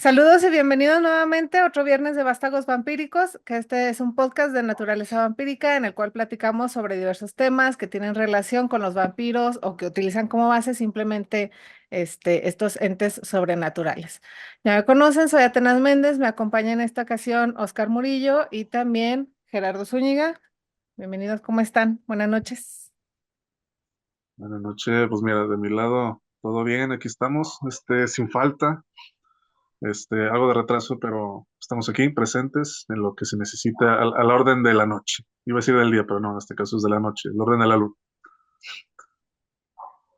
Saludos y bienvenidos nuevamente a otro viernes de Vástagos Vampíricos, que este es un podcast de naturaleza vampírica en el cual platicamos sobre diversos temas que tienen relación con los vampiros o que utilizan como base simplemente estos entes sobrenaturales. Ya me conocen, soy Atenas Méndez, me acompaña en esta ocasión Oscar Murillo y también Gerardo Zúñiga. Bienvenidos, ¿cómo están? Buenas noches. Buenas noches, pues mira, de mi lado, todo bien, aquí estamos, sin falta, algo de retraso, pero estamos aquí presentes en lo que se necesita al orden de la noche. Iba a decir del día, pero no, en este caso es de la noche, el orden de la luz.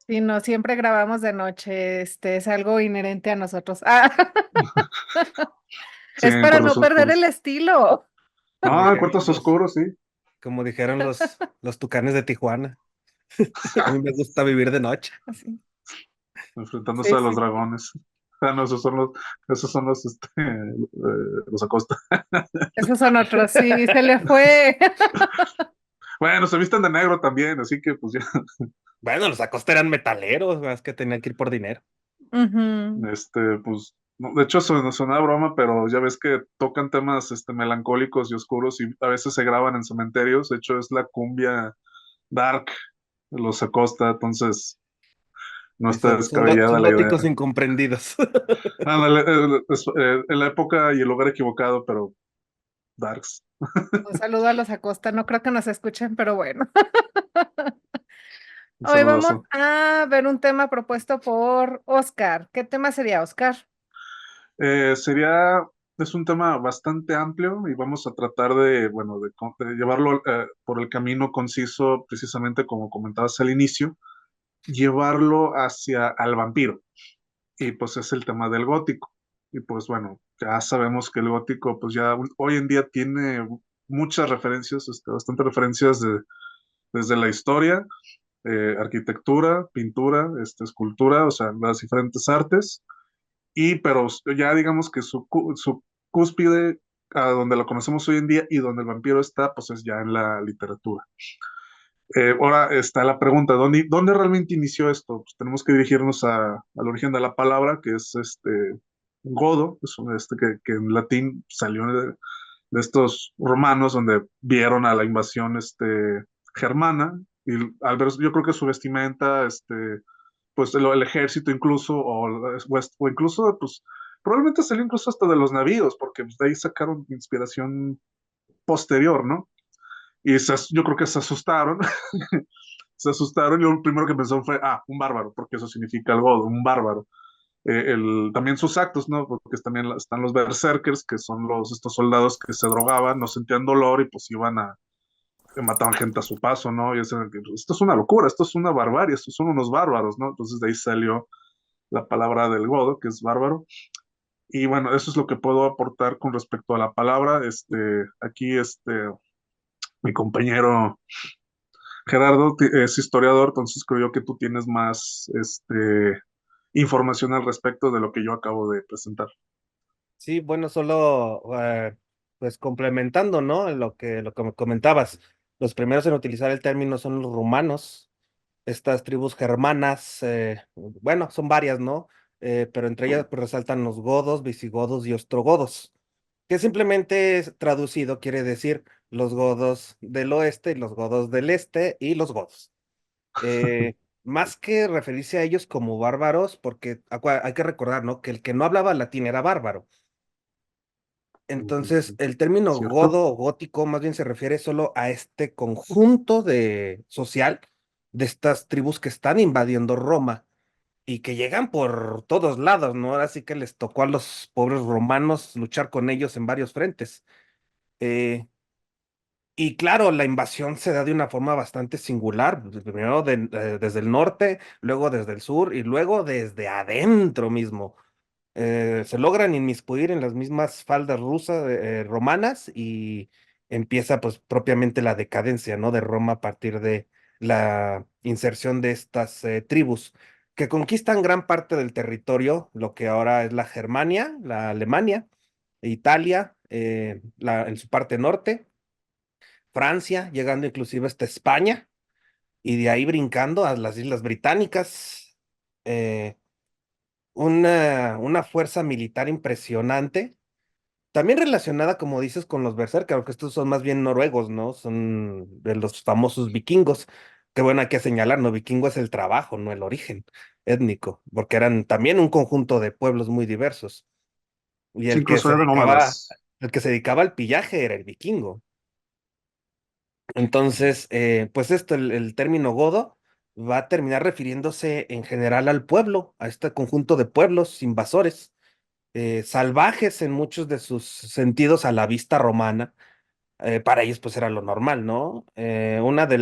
Sí, no, siempre grabamos de noche, es algo inherente a nosotros. Ah, Sí, es en para cuartos no perder el oscuros. estilo. Como No, en dijeron cuartos los, oscuros, sí, como dijeron los tucanes de Tijuana. A mí me gusta vivir de noche. Así. enfrentándose Sí, a los sí. dragones. Ah, no, los Acosta. Esos son otros, sí, se le fue. Bueno, se visten de negro también, así que pues ya, Bueno, los Acosta eran metaleros, más que tenían que ir por dinero. Ujú. pues, no, de hecho suena broma, pero ya ves que tocan temas, melancólicos y oscuros y a veces se graban en cementerios, de hecho es la cumbia dark de los Acosta, entonces no Sí, está son descabellada la idea. góticos incomprendidos. Ándale, en la época y el lugar equivocado, pero darks. Un saludo a los Acosta, no creo que nos escuchen, pero bueno. Un Hoy vamos saludazo. a ver un tema propuesto por Oscar. ¿Qué tema sería, Oscar? Es un tema bastante amplio y vamos a tratar de, bueno, de llevarlo por el camino conciso, precisamente como comentabas al inicio, llevarlo hacia al vampiro. Y pues es el tema del gótico. Y pues bueno, ya sabemos que el gótico pues ya hoy en día tiene muchas referencias, bastantes referencias desde la historia, arquitectura, pintura, escultura, o sea, las diferentes artes. Y pero ya digamos que su cúspide, a donde lo conocemos hoy en día y donde el vampiro está, pues es ya en la literatura. Ahora está la pregunta, ¿dónde realmente inició esto? Pues tenemos que dirigirnos al origen de la palabra, que es godo, que en latín salió de estos romanos donde vieron a la invasión germana, y al ver, yo creo que su vestimenta, pues el ejército incluso, o incluso, pues probablemente salió incluso hasta de los navíos, porque pues, de ahí sacaron inspiración posterior, ¿no? Yo creo que se asustaron, se asustaron y lo primero que pensaron fue, un bárbaro, porque eso significa algo, un bárbaro. También sus actos, ¿no? Porque también están los berserkers, que son estos soldados que se drogaban, no sentían dolor y pues iban que mataban gente a su paso, ¿no? Esto es una locura, esto es una barbarie, estos son unos bárbaros, ¿no? Entonces de ahí salió la palabra del godo, que es bárbaro. Y bueno, eso es lo que puedo aportar con respecto a la palabra. Aquí, mi compañero Gerardo es historiador, entonces creo yo que tú tienes más, información al respecto de lo que yo acabo de presentar. Sí, bueno, solo pues complementando, ¿no? Lo que me comentabas. Los primeros en utilizar el término son los rumanos, estas tribus germanas, bueno, son varias, ¿no? Pero entre ellas pues, resaltan los godos, visigodos y ostrogodos, que simplemente traducido quiere decir los godos del oeste y los godos del este y los godos. Más que referirse a ellos como bárbaros, porque hay que recordar, ¿no? Que el que no hablaba latín era bárbaro. Entonces, el término ¿Cierto? godo o gótico más bien se refiere solo a este conjunto de social de estas tribus que están invadiendo Roma y que llegan por todos lados, ¿no? Ahora sí que les tocó a los pobres romanos luchar con ellos en varios frentes. Eh, y claro, la invasión se da de una forma bastante singular, pues, primero desde el norte, luego desde el sur y luego desde adentro mismo. Se logran inmiscuir en las mismas faldas rusas, romanas, y empieza pues propiamente la decadencia, ¿no? De Roma a partir de la inserción de estas tribus que conquistan gran parte del territorio, lo que ahora es la Germania, la Alemania, Italia, en su parte norte, Francia, llegando inclusive hasta España, y de ahí brincando a las Islas Británicas. eh, una fuerza militar impresionante. También relacionada, como dices, con los berserker, aunque estos son más bien noruegos, ¿no? Son de los famosos vikingos. Que bueno, hay que señalar, ¿no? Vikingo es el trabajo, no el origen étnico, porque eran también un conjunto de pueblos muy diversos. Y Sí, incluso eran nómadas. el que se dedicaba al pillaje era el vikingo. Entonces, pues esto, el término godo va a terminar refiriéndose en general al pueblo, a este conjunto de pueblos invasores, salvajes en muchos de sus sentidos a la vista romana. Para ellos pues era lo normal, ¿no? Una de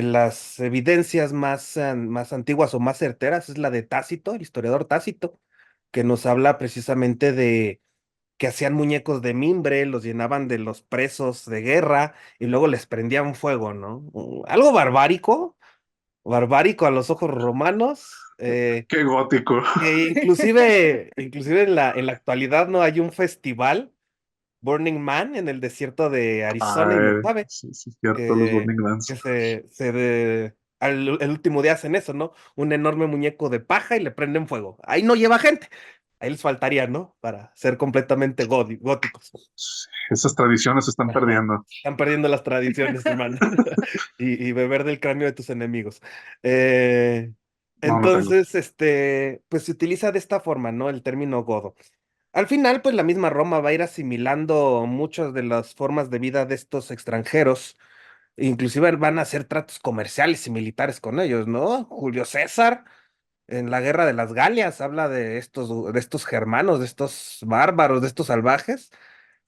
las evidencias más antiguas o más certeras es la de Tácito, el historiador Tácito, que nos habla precisamente de que hacían muñecos de mimbre, los llenaban de los presos de guerra y luego les prendían fuego, ¿no? Algo barbárico a los ojos romanos, Qué gótico. que inclusive en la actualidad no hay un festival, Burning Man, en el desierto de Arizona y Mojave, Sí, sí, cierto, los que, Burning Mans. el último día hacen eso, ¿no? Un enorme muñeco de paja y le prenden fuego. Ahí no lleva gente. Ahí les faltaría, ¿no? Para ser completamente góticos. Sí, esas tradiciones se están Ajá. perdiendo. Están perdiendo las tradiciones, hermano. Y beber del cráneo de tus enemigos. No, no tengo. Entonces, pues se utiliza de esta forma, ¿no? El término godo. Al final, pues la misma Roma va a ir asimilando muchas de las formas de vida de estos extranjeros. Inclusive van a hacer tratos comerciales y militares con ellos, ¿no? Julio César, en la guerra de las Galias, habla de estos germanos, de estos bárbaros, de estos salvajes.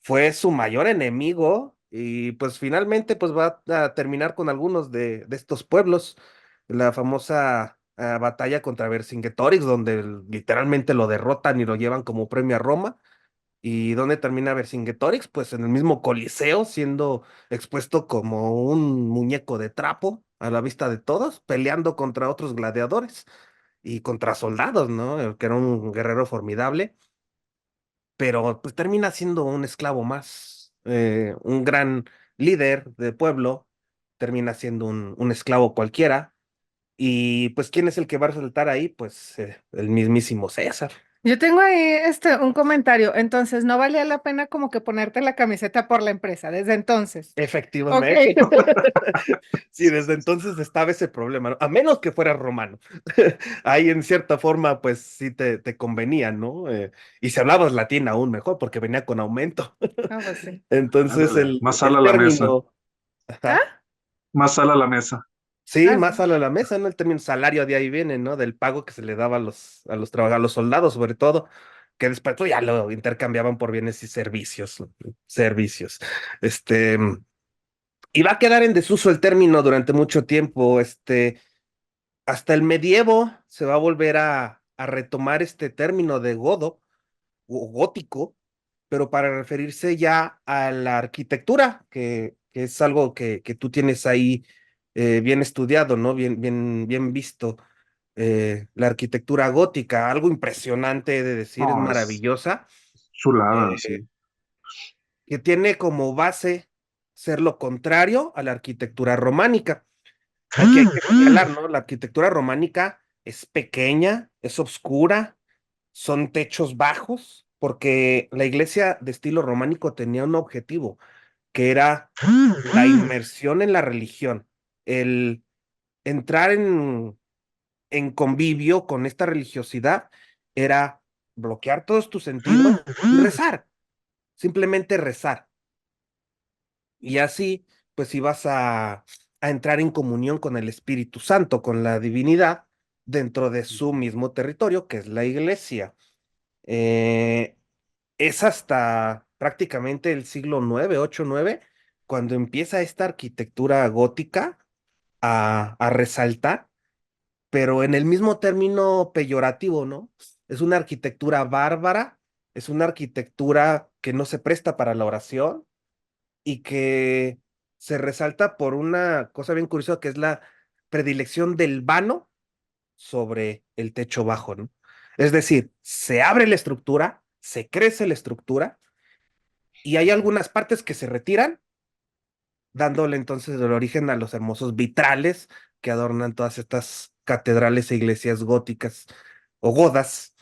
Fue su mayor enemigo y pues finalmente pues va a terminar con algunos de estos pueblos. La famosa batalla contra Vercingetorix, donde literalmente lo derrotan y lo llevan como premio a Roma. ¿Y dónde termina Vercingetorix? Pues en el mismo Coliseo, siendo expuesto como un muñeco de trapo a la vista de todos, peleando contra otros gladiadores y contra soldados, ¿no? El que era un guerrero formidable, pero pues termina siendo un esclavo más, un gran líder de pueblo, termina siendo un esclavo cualquiera. Y pues, ¿quién es el que va a resultar ahí? Pues el mismísimo César. Yo tengo ahí un comentario. Entonces, no valía la pena como que ponerte la camiseta por la empresa desde entonces. Ok. Efectivamente. Sí, desde entonces estaba ese problema, ¿no? A menos que fueras romano. Ahí en cierta forma, pues sí te convenía, ¿no? Y si hablabas latín aún mejor, porque venía con aumento. Ah, pues sí. Entonces Ándale, más sal el a la mesa. término, ajá, ¿Ah? Más sal a la mesa. sí, Ah, más sí. a la mesa, ¿no? El término salario de ahí viene, ¿no? Del pago que se le daba a los soldados, sobre todo, que después pues, ya lo intercambiaban por bienes y servicios, servicios. Este, y va a quedar en desuso el término durante mucho tiempo, hasta el medievo se va a volver a retomar este término de godo o gótico, pero para referirse ya a la arquitectura, que es algo que tú tienes ahí bien estudiado, ¿no? Bien visto. La arquitectura gótica, algo impresionante de decir, es No, es maravillosa, chulada, eh, sí. que tiene como base ser lo contrario a la arquitectura románica. Aquí hay que señalar, ¿no? La arquitectura románica es pequeña, es oscura, son techos bajos, porque la iglesia de estilo románico tenía un objetivo, que era la inmersión en la religión, el entrar en convivio con esta religiosidad, era bloquear todos tus sentidos y rezar, simplemente rezar. Y así, pues ibas a entrar en comunión con el Espíritu Santo, con la divinidad, dentro de su mismo territorio, que es la iglesia. Eh, es hasta prácticamente el siglo IX, 8, 9, cuando empieza esta arquitectura gótica a resaltar, pero en el mismo término peyorativo, ¿no? Es una arquitectura bárbara, es una arquitectura que no se presta para la oración y que se resalta por una cosa bien curiosa que es la predilección del vano sobre el techo bajo, ¿no? Es decir, se abre la estructura, se crece la estructura y hay algunas partes que se retiran, dándole entonces el origen a los hermosos vitrales que adornan todas estas catedrales e iglesias góticas o godas,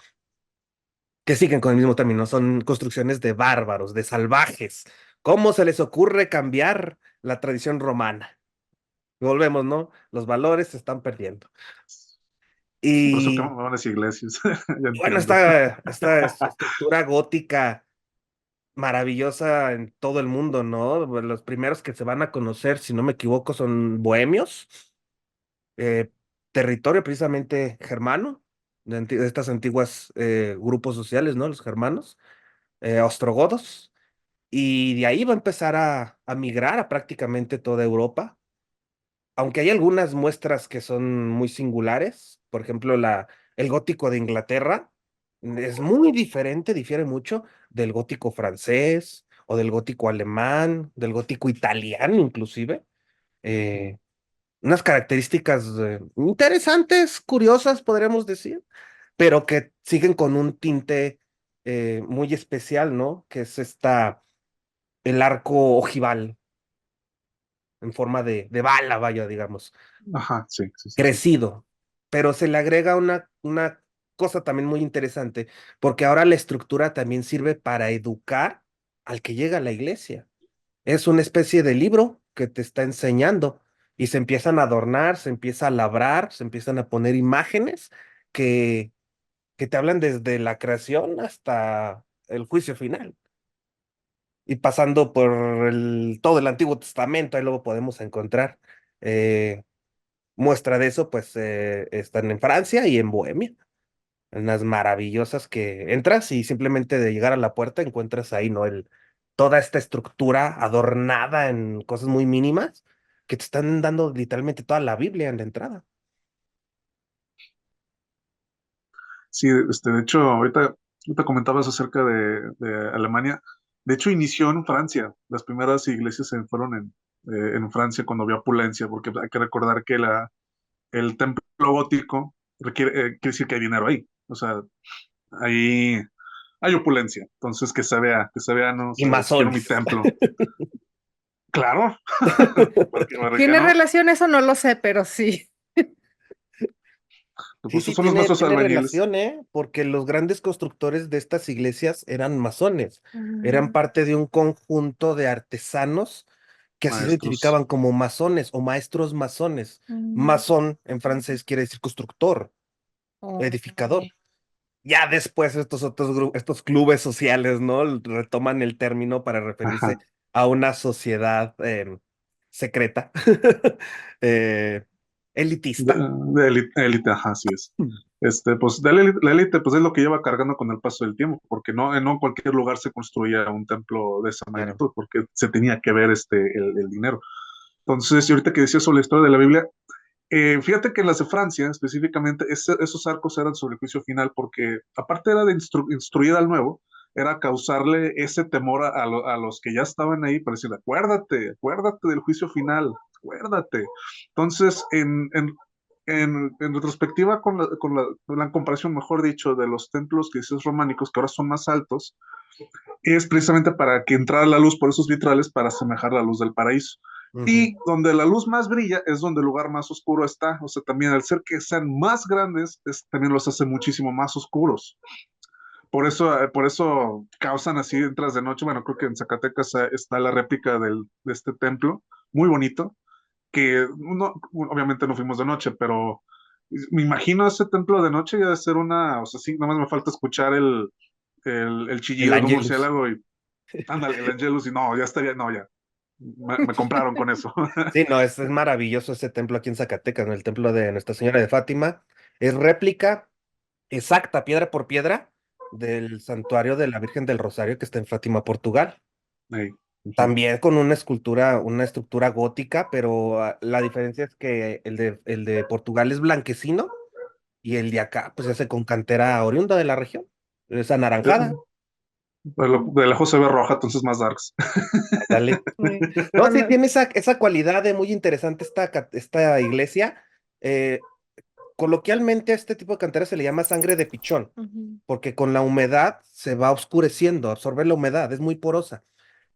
que siguen con el mismo término, son construcciones de bárbaros, de salvajes. ¿Cómo se les ocurre cambiar la tradición romana? Volvemos, ¿no? Los valores se están perdiendo. Por eso que Y van las iglesias, ya bueno, entiendo. esta estructura gótica maravillosa en todo el mundo, ¿no? Los primeros que se van a conocer, si no me equivoco, son bohemios, eh, territorio precisamente germano, de estas antiguas grupos sociales, ¿no? Los germanos, ostrogodos, y de ahí va a empezar a migrar a prácticamente toda Europa, aunque hay algunas muestras que son muy singulares, por ejemplo, el gótico de Inglaterra es muy diferente, difiere mucho del gótico francés o del gótico alemán, del gótico italiano inclusive. Eh, Unas características interesantes, curiosas, podríamos decir, pero que siguen con un tinte muy especial, ¿no? Que es el arco ojival en forma de bala, vaya, digamos, Ajá, sí, sí, sí, sí. crecido, pero se le agrega una cosa también muy interesante, porque ahora la estructura también sirve para educar al que llega a la iglesia. Es una especie de libro que te está enseñando y se empiezan a adornar, se empieza a labrar, se empiezan a poner imágenes que, que te hablan desde la creación hasta el juicio final. Y pasando por todo el Antiguo Testamento, ahí luego podemos encontrar. eh, Muestra de eso, pues están en Francia y en Bohemia. Unas maravillosas que entras y simplemente de llegar a la puerta encuentras ahí, ¿no? Toda esta estructura adornada en cosas muy mínimas que te están dando literalmente toda la Biblia en la entrada. Sí, de hecho, ahorita comentabas acerca de Alemania. De hecho, inició en Francia. Las primeras iglesias se fueron en Francia cuando había opulencia, porque hay que recordar que el templo gótico quiere decir que hay dinero ahí. O sea, ahí hay opulencia. Entonces, que se vea, no Y sé, quiero mi masones. templo. Claro, ¿por qué ¿Tiene no? relación eso? No lo sé, pero sí. Sí, Pues sí, son los nuestros tiene albañiles. relación, ¿eh? Porque los grandes constructores de estas iglesias eran masones, eran Mm, parte de un conjunto de artesanos que así se Maestros. identificaban como masones o maestros masones. mm. Masón en francés quiere decir constructor, Oh. edificador. Ya después estos clubes sociales, ¿no? Retoman el término para referirse Ajá. a una sociedad secreta, eh, De, elitista. de élite, ajá, así es. Pues la élite, pues es lo que lleva cargando con el paso del tiempo, porque no en cualquier lugar se construía un templo de esa Claro. magnitud, porque se tenía que ver el dinero. Entonces, y ahorita que decía sobre la historia de la Biblia, fíjate que en las de Francia, específicamente, esos arcos eran sobre el juicio final, porque aparte era de instruir al nuevo, era causarle ese temor a los que ya estaban ahí para decirle, acuérdate del juicio final, acuérdate. Entonces, en retrospectiva con la comparación, mejor dicho, de los templos que dices románicos, que ahora son más altos, es precisamente para que entrara la luz por esos vitrales para asemejar la luz del paraíso. Ujú. Y donde la luz más brilla es donde el lugar más oscuro está. O sea, también al ser que sean más grandes, también los hace muchísimo más oscuros. Por eso causan así, entras de noche. Bueno, creo que en Zacatecas está la réplica de este templo, muy bonito, que obviamente no fuimos de noche, pero me imagino ese templo de noche ya de ser o sea, sí, nomás me falta escuchar el El chillido de un Angelus. murciélago y ándale, el Angelus, y no, ya estaría, no, ya, me compraron con eso. Sí, no, es maravilloso ese templo aquí en Zacatecas, ¿no? El templo de Nuestra Señora de Fátima. Es réplica exacta, piedra por piedra, del santuario de la Virgen del Rosario que está en Fátima, Portugal. Ey, ujú. También con una estructura gótica, pero la diferencia es que el de Portugal es blanquecino y el de acá, pues, se hace con cantera oriunda de la región. Es anaranjada. De lejos se ve roja, entonces más darks. Dale. Sí. No, sí, Bueno, tiene esa cualidad de muy interesante esta iglesia. Eh, Coloquialmente a este tipo de cantera se le llama sangre de pichón, ujú. porque con la humedad se va oscureciendo, absorbe la humedad, es muy porosa,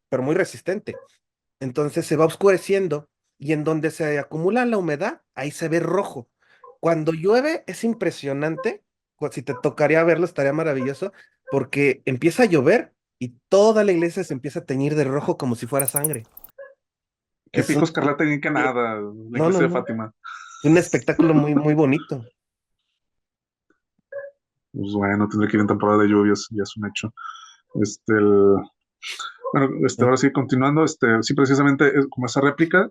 pero muy resistente. Entonces se va oscureciendo y en donde se acumula la humedad, ahí se ve rojo. Cuando llueve es impresionante si te tocaría verlo, estaría maravilloso, porque empieza a llover y toda la iglesia se empieza a teñir de rojo como si fuera sangre. Qué Es un, pico escarlata ni que nada, la no, no, iglesia de no, Fátima. es un espectáculo muy, muy bonito. Pues bueno, tendré que ir en temporada de lluvias, ya es un hecho. Bueno, ahora sí, continuando, sí, precisamente como esa réplica,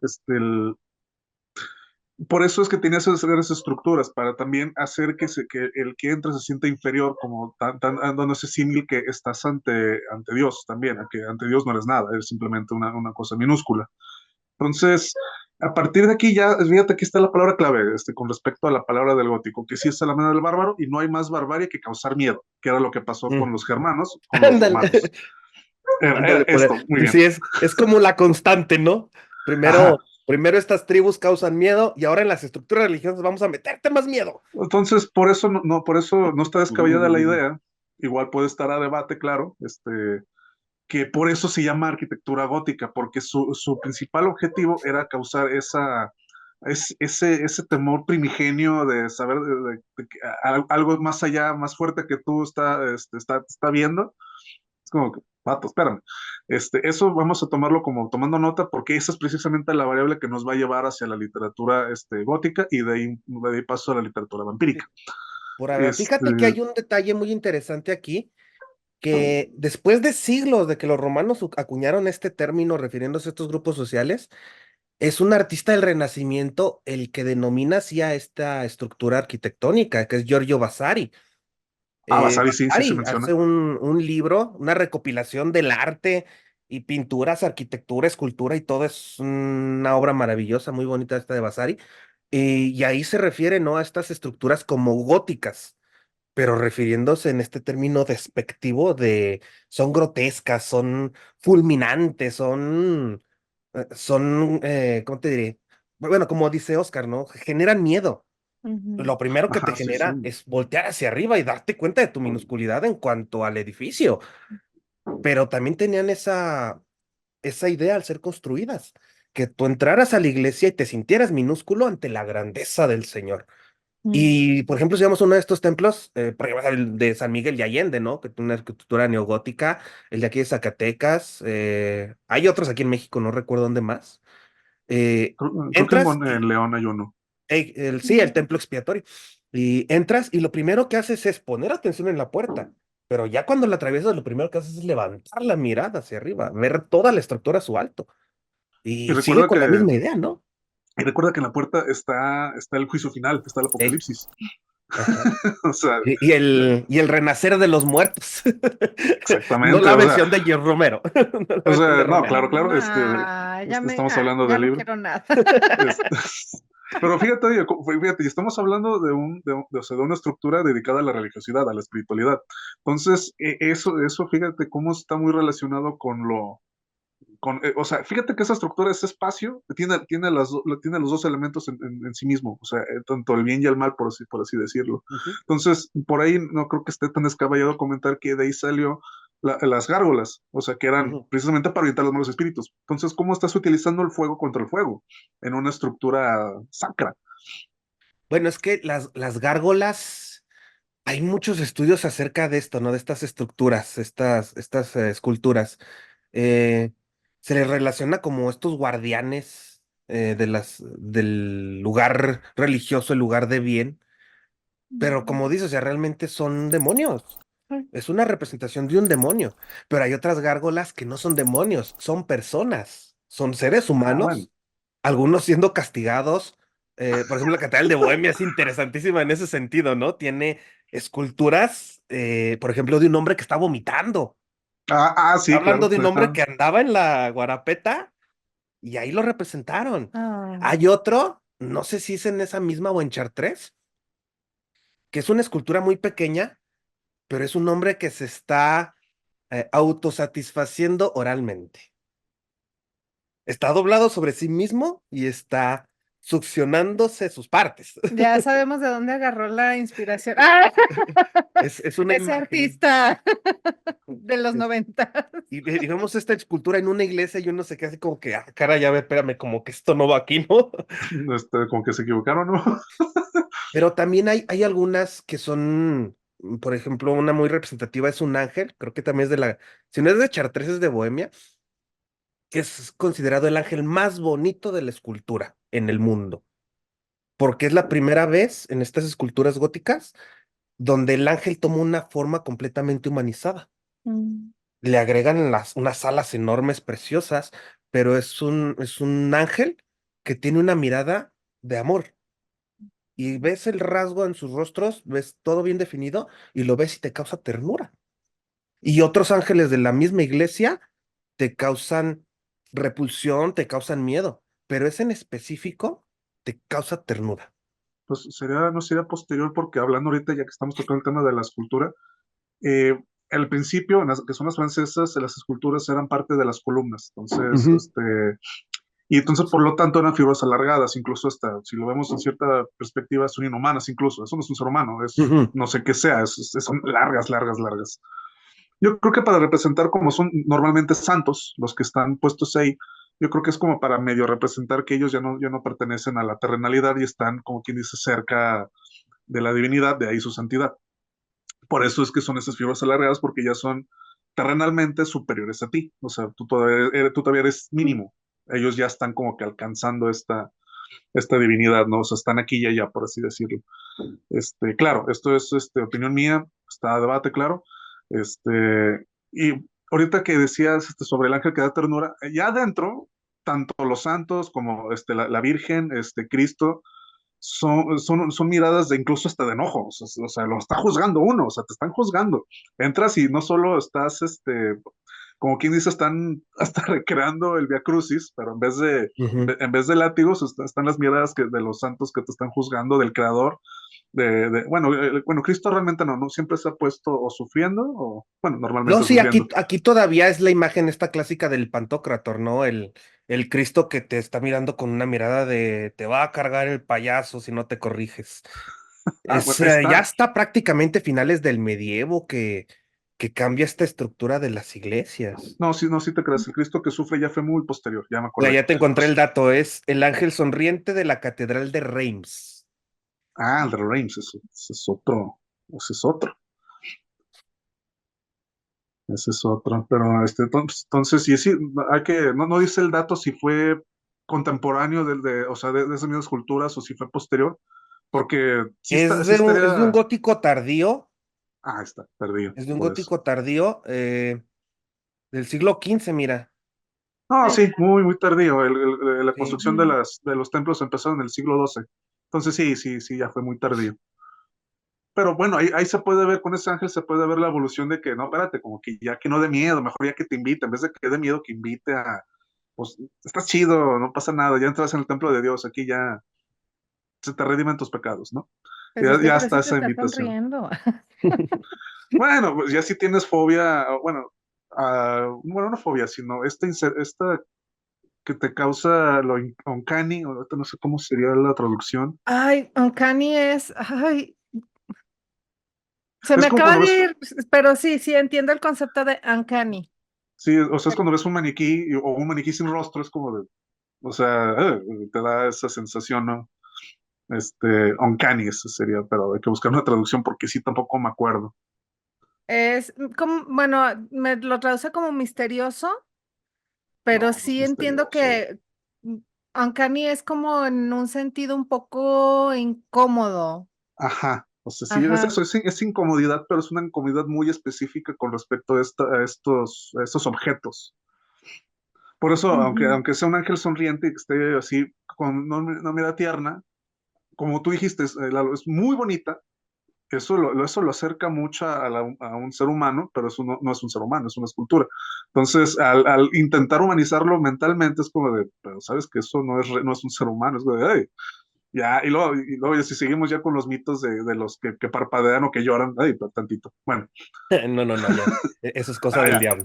por eso es que tenía esas estructuras, para también hacer que el que entra se sienta inferior, como dando ese símil que estás ante Dios también, a que ante Dios no eres nada, eres simplemente una cosa minúscula. Entonces, a partir de aquí ya, fíjate, aquí está la palabra clave, con respecto a la palabra del gótico, que sí está la manera del bárbaro y no hay más barbarie que causar miedo, que era lo que pasó con Mm. los germanos, con los romanos. Ándale, Era ándale, esto, muy bien. sí, es como la constante, ¿no? Ajá. Primero estas tribus causan miedo y ahora en las estructuras religiosas vamos a meterte más miedo. Entonces, por eso no está descabellada la idea. Igual puede estar a debate, claro, que por eso se llama arquitectura gótica, porque su principal objetivo era causar ese temor primigenio de saber de que algo más allá, más fuerte que tú está viendo. Es como que, vato, espérame. Eso vamos a tomarlo como tomando nota, porque esa es precisamente la variable que nos va a llevar hacia la literatura gótica y de ahí paso a la literatura vampírica. Por ahora, Este, fíjate que hay un detalle muy interesante aquí, que después de siglos de que los romanos acuñaron este término refiriéndose a estos grupos sociales, es un artista del Renacimiento el que denomina así a esta estructura arquitectónica, que es Giorgio Vasari. Vasari sí se Vasari menciona. hace un libro, una recopilación del arte y pinturas, arquitectura, escultura y todo. Es una obra maravillosa, muy bonita esta de Vasari. Y ahí se refiere, ¿no?, a estas estructuras como góticas, pero refiriéndose en este término despectivo de son grotescas, son fulminantes, ¿cómo te diré? Bueno, como dice Oscar, ¿no? Generan miedo. Ujú. Lo primero que te Ajá, sí, sí. genera es voltear hacia arriba y darte cuenta de tu minusculidad en cuanto al edificio, pero también tenían esa idea al ser construidas, que tú entraras a la iglesia y te sintieras minúsculo ante la grandeza del Señor. Mm. Y, por ejemplo, si vamos a uno de estos templos, por ejemplo, el de San Miguel de Allende, ¿no? Que tiene una arquitectura neogótica, el de aquí de Zacatecas, hay otros aquí en México, no recuerdo dónde más. Creo que Entras En y, León hay uno. sí, el templo expiatorio, y entras y lo primero que haces es poner atención en la puerta, pero ya cuando la atraviesas, lo primero que haces es levantar la mirada hacia arriba, ver toda la estructura a su alto, Y y sigue recuerda con la que, misma idea, ¿no? y recuerda que en la puerta está el juicio final, está el Ey, apocalipsis. ajá. O sea, Y el renacer de los muertos. No exactamente. la versión de George Romero. No la versión de No, Romero. claro, claro. Estamos hablando Ya del no libro. quiero nada. Este, pero fíjate, oye, fíjate, y estamos hablando o sea, de una estructura dedicada a la religiosidad, a la espiritualidad. Entonces, eso, fíjate cómo está muy relacionado o sea, fíjate que esa estructura, ese espacio, tiene los dos elementos en sí mismo, o sea, tanto el bien y el mal, por así decirlo. Ujú, Entonces, por ahí no creo que esté tan descabellado comentar que de ahí salió las gárgolas, o sea, que eran ujú. precisamente para evitar los malos espíritus. Entonces, ¿cómo estás utilizando el fuego contra el fuego en una estructura sacra? Bueno, es que las gárgolas, hay muchos estudios acerca de esto, ¿no? De estas estructuras, estas esculturas. Eh, Se les relaciona como estos guardianes del lugar religioso, el lugar de bien. Pero como dices, o sea, realmente son demonios. Es una representación de un demonio. Pero hay otras gárgolas que no son demonios, son personas, son seres Ah, bueno. humanos, algunos siendo castigados. Por ejemplo, la Catedral de Bohemia es interesantísima en ese sentido, ¿no? Tiene esculturas, por ejemplo, de un hombre que está vomitando. Sí, Hablando claro. de un hombre Ajá. que andaba en la Guarapeta y ahí lo representaron. Ah, Hay otro, no sé si es en esa misma o en Chartres, que es una escultura muy pequeña, pero es un hombre que se está autosatisfaciendo oralmente. Está doblado sobre sí mismo y está succionándose sus partes. ya sabemos de dónde agarró la inspiración. ¡Ah! Es una Ese imagen. artista de los es- 90. y vemos esta escultura en una iglesia y uno se queda así como que, cara, ya ve, espérame, como que esto no va aquí, ¿no? Como que se equivocaron, ¿no? Pero también hay algunas que son, por ejemplo, una muy representativa es un ángel, creo que también es si no es de Chartres, es de Bohemia, que es considerado el ángel más bonito de la escultura en el mundo, porque es la primera vez en estas esculturas góticas donde el ángel toma una forma completamente humanizada. Mm. Le agregan unas alas enormes, preciosas, pero es un ángel que tiene una mirada de amor. Y ves el rasgo en sus rostros, ves todo bien definido y lo ves y te causa ternura. Y otros ángeles de la misma iglesia te causan repulsión, te causan miedo, pero ese en específico te causa ternura. Pues sería, no sería posterior porque hablando ahorita, ya que estamos tocando el tema de la escultura, eh, al principio, que son las francesas, las esculturas eran parte de las columnas. Entonces, Ujú, y entonces, por lo tanto, eran figuras alargadas, incluso hasta, si lo vemos en cierta perspectiva, son inhumanas incluso. Eso no es un ser humano, es ujú. no sé qué sea, son largas, largas, largas. Yo creo que para representar como son normalmente santos los que están puestos ahí, yo creo que es como para medio representar que ellos ya no pertenecen a la terrenalidad y están, como quien dice, cerca de la divinidad, de ahí su santidad. Por eso es que son esas figuras alargadas, porque ya son terrenalmente superiores a ti. O sea, tú todavía eres mínimo. Ellos ya están como que alcanzando esta divinidad, ¿no? O sea, están aquí y allá, por así decirlo. Claro, esto es opinión mía, está a debate, claro. Y ahorita que decías sobre el ángel que da ternura, ya adentro, tanto los santos como la Virgen, Cristo, son miradas de incluso hasta de enojo, o sea, lo está juzgando uno, o sea, te están juzgando. Entras y no solo estás, como quien dice, están hasta recreando el Via Crucis, pero Ujú. en vez de látigos están las miradas de los santos que te están juzgando, del Creador. Bueno, Cristo realmente no siempre se ha puesto o sufriendo, o, bueno, No, normalmente sí, sufriendo. aquí todavía es la imagen esta clásica del Pantocrator, ¿no? El Cristo que te está mirando con una mirada de te va a cargar el payaso si no te corriges. Ah, bueno, Ya está. está prácticamente finales del medievo que cambia esta estructura de las iglesias. No, sí, no, sí te crees, el Cristo que sufre ya fue muy posterior, ya me Mira, acordé. ya te encontré el Pues, dato, es el ángel sonriente de la Catedral de Reims. el de Reims, ese es otro, ese es otro. Ese es otro, pero entonces, y sí, no dice el dato si fue contemporáneo o sea, de esas mismas culturas o si fue posterior, porque Es de un gótico tardío, está perdido, es de un por eso. gótico tardío del siglo XV, mira. No, Ay, sí, muy, muy tardío, la Sí. construcción ujú. de los templos empezó en el siglo XII, entonces sí, sí, sí, ya fue muy tardío. Pero bueno, ahí se puede ver, con ese ángel se puede ver la evolución de que, no, espérate, como que ya que no dé miedo, mejor ya que te invite, en vez de que dé miedo, que invite pues, está chido, no pasa nada, ya entras en el templo de Dios, aquí ya se te redimen tus pecados, ¿no? Pues es Ya, que ya por está eso te esa está invitación. sonriendo. Bueno, pues ya si tienes fobia, bueno, bueno, no fobia, sino esta que te causa lo uncanny, o ahorita no sé cómo sería la traducción. Ay, Uncanny ay, se me Es como acaba cuando de ves, ir, pero sí, sí, entiendo el concepto de Uncanny. sí, o sea, es cuando ves un maniquí o un maniquí sin rostro, es como de, o sea, te da esa sensación, ¿no? Uncanny, ese sería, pero hay que buscar una traducción porque sí, tampoco me acuerdo. Es como, bueno, me lo traduce como misterioso, pero No, no es sí entiendo misterioso. que mm, Uncanny es como en un sentido un poco incómodo. Ajá, o sea, sí, es Ajá. eso, es incomodidad, pero es una incomodidad muy específica con respecto a estos objetos. Por eso, Ujú. aunque sea un ángel sonriente y que esté así, con una mirada tierna, como tú dijiste, es muy bonita. Eso lo acerca mucho a un ser humano, pero eso no es un ser humano, es una escultura. Entonces, al intentar humanizarlo mentalmente, es como de, pero sabes que eso no es un ser humano, es como de, ay, ya, y luego si seguimos ya con los mitos de los que parpadean o que lloran, ay, pero tantito. Bueno, No, no, no, ya. Eso es cosa del ya, diablo.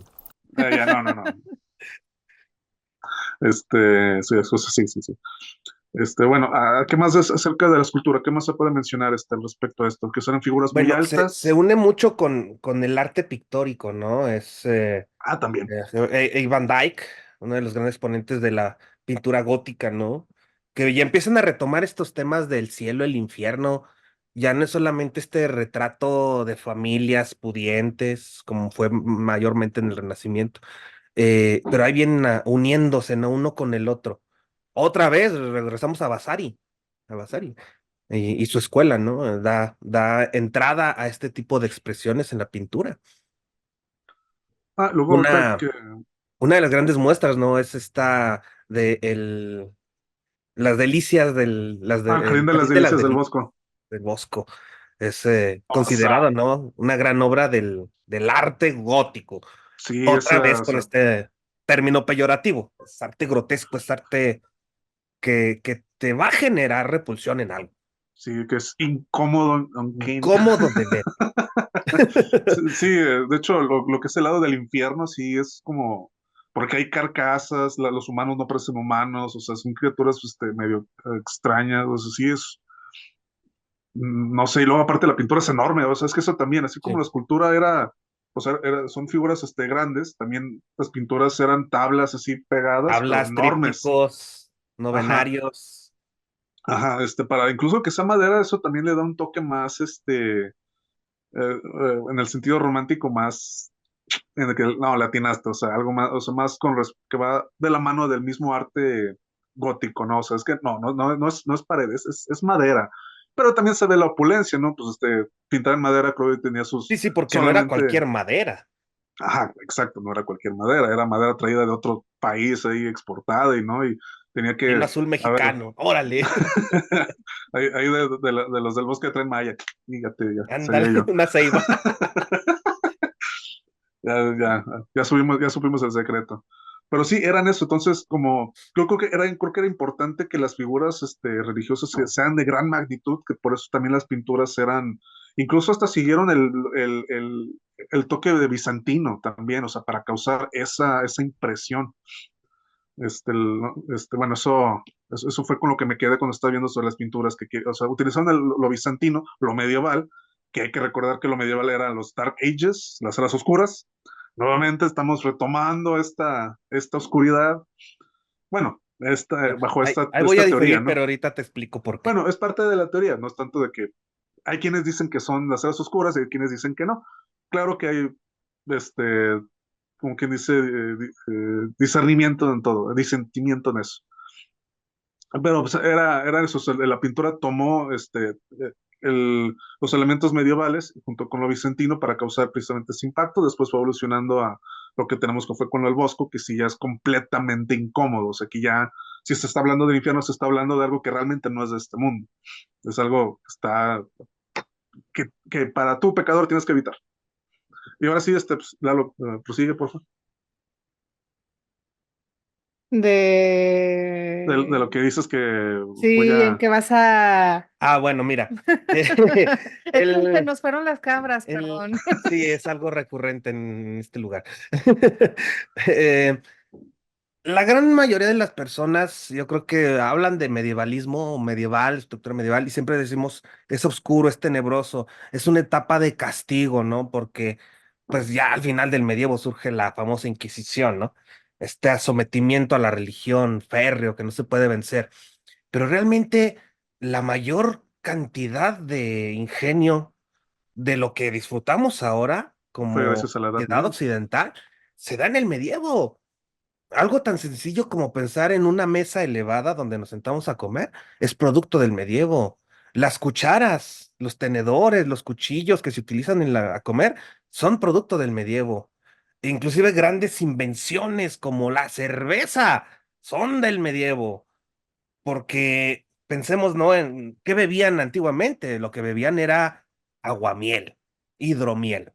ya, no, no, no. Sí, eso sí, sí, sí. Bueno, ¿qué más es acerca de la escultura? ¿Qué más se puede mencionar al respecto de esto? Que son figuras muy Bueno, se altas. une mucho con el arte pictórico, ¿no? También. Van Dyck, uno de los grandes exponentes de la pintura gótica, ¿no? Que ya empiezan a retomar estos temas del cielo, el infierno. Ya no es solamente este retrato de familias pudientes, como fue mayormente en el Renacimiento, pero ahí vienen uniéndose, ¿no? Uno con el otro. Otra vez regresamos a Vasari y su escuela, ¿no? Da entrada a este tipo de expresiones en la pintura. Luego ahorita Una, que... una de las grandes muestras, ¿no? Es esta de las delicias El Jardín el de las Jardín de las Delicias del Delicias Bosco. del Bosco. Es O sea, considerado, ¿no? Una gran obra del arte gótico. sí, Otra esa, vez o con sea, este término peyorativo. Es arte grotesco, es arte que te va a generar repulsión en algo. sí, que es incómodo, uncanny. Incómodo de ver. Sí, sí, de hecho, lo que es el lado del infierno, sí, es como, porque hay carcasas, los humanos no parecen humanos, o sea, son criaturas medio extrañas, o sea, sí es, no sé, y luego aparte la pintura es enorme, o sea, es que eso también, así como Sí. la escultura era, o sea, son figuras grandes, también las pinturas eran tablas así pegadas, pero Hablas, enormes. trípticos, Ajá, novenarios. ajá, para incluso que sea madera, eso también le da un toque más, en el sentido romántico más en el que, no, latinaste, o sea, algo más, o sea, más que va de la mano del mismo arte gótico, ¿no? O sea, es que no es paredes, es madera. Pero también se ve la opulencia, ¿no? Pues pintar en madera creo que tenía Sí, sus, sí, porque no era solamente, cualquier madera. ajá, exacto, no era cualquier madera, era madera traída de otro país ahí, exportada y, ¿no? Y tenía Vino que, azul a ver, mexicano. Órale. ahí de los del bosque de Tren Maya, fíjate, ya, sería Ándale, yo. una ceiba. Ya subimos, ya supimos el secreto. Pero sí, eran eso. Entonces, como yo creo que era importante que las figuras religiosas sean de gran magnitud, que por eso también las pinturas eran, incluso hasta siguieron el toque de bizantino también, o sea, para causar esa impresión. ¿No? Bueno, eso fue con lo que me quedé cuando estaba viendo sobre las pinturas, o sea, utilizaron lo bizantino, lo medieval, que hay que recordar que lo medieval eran los Dark Ages, las eras oscuras. Nuevamente estamos retomando esta oscuridad, bueno, bajo esta, Ahí voy a esta teoría, diferir, ¿no? pero ahorita te explico por qué. Bueno, es parte de la teoría, no es tanto de que hay quienes dicen que son las eras oscuras y hay quienes dicen que no. Claro que hay, como quien dice, discernimiento en todo, disentimiento en eso. Pero pues, era eso, o sea, la pintura tomó los elementos medievales junto con lo bizantino para causar precisamente ese impacto, después fue evolucionando a lo que tenemos que fue con el Bosco, que sí ya es completamente incómodo, o sea, que ya, si se está hablando del infierno, se está hablando de algo que realmente no es de este mundo, es algo que para tu pecador tienes que evitar. Y ahora sí, pues, Lalo, prosigue, por favor, de lo De... que dices que voy Sí, en a... que vas a... Bueno, mira. Es que se El, nos fueron las cabras, el, perdón. sí, es algo recurrente en este lugar. Eh, la gran mayoría de las personas, yo creo que hablan de medievalismo o medieval, estructura medieval, y siempre decimos, es oscuro, es tenebroso, es una etapa de castigo, ¿no? Porque, pues ya al final del medievo surge la famosa Inquisición, ¿no? Este sometimiento a la religión férreo que no se puede vencer. Pero realmente la mayor cantidad de ingenio de lo que disfrutamos ahora Fue como gracias a la Edad sociedad Media. occidental se da en el medievo. Algo tan sencillo como pensar en una mesa elevada donde nos sentamos a comer es producto del medievo. Las cucharas, los tenedores, los cuchillos que se utilizan a comer son producto del medievo. Inclusive grandes invenciones como la cerveza son del medievo. Porque pensemos, ¿no? En qué bebían antiguamente. Lo que bebían era aguamiel, hidromiel,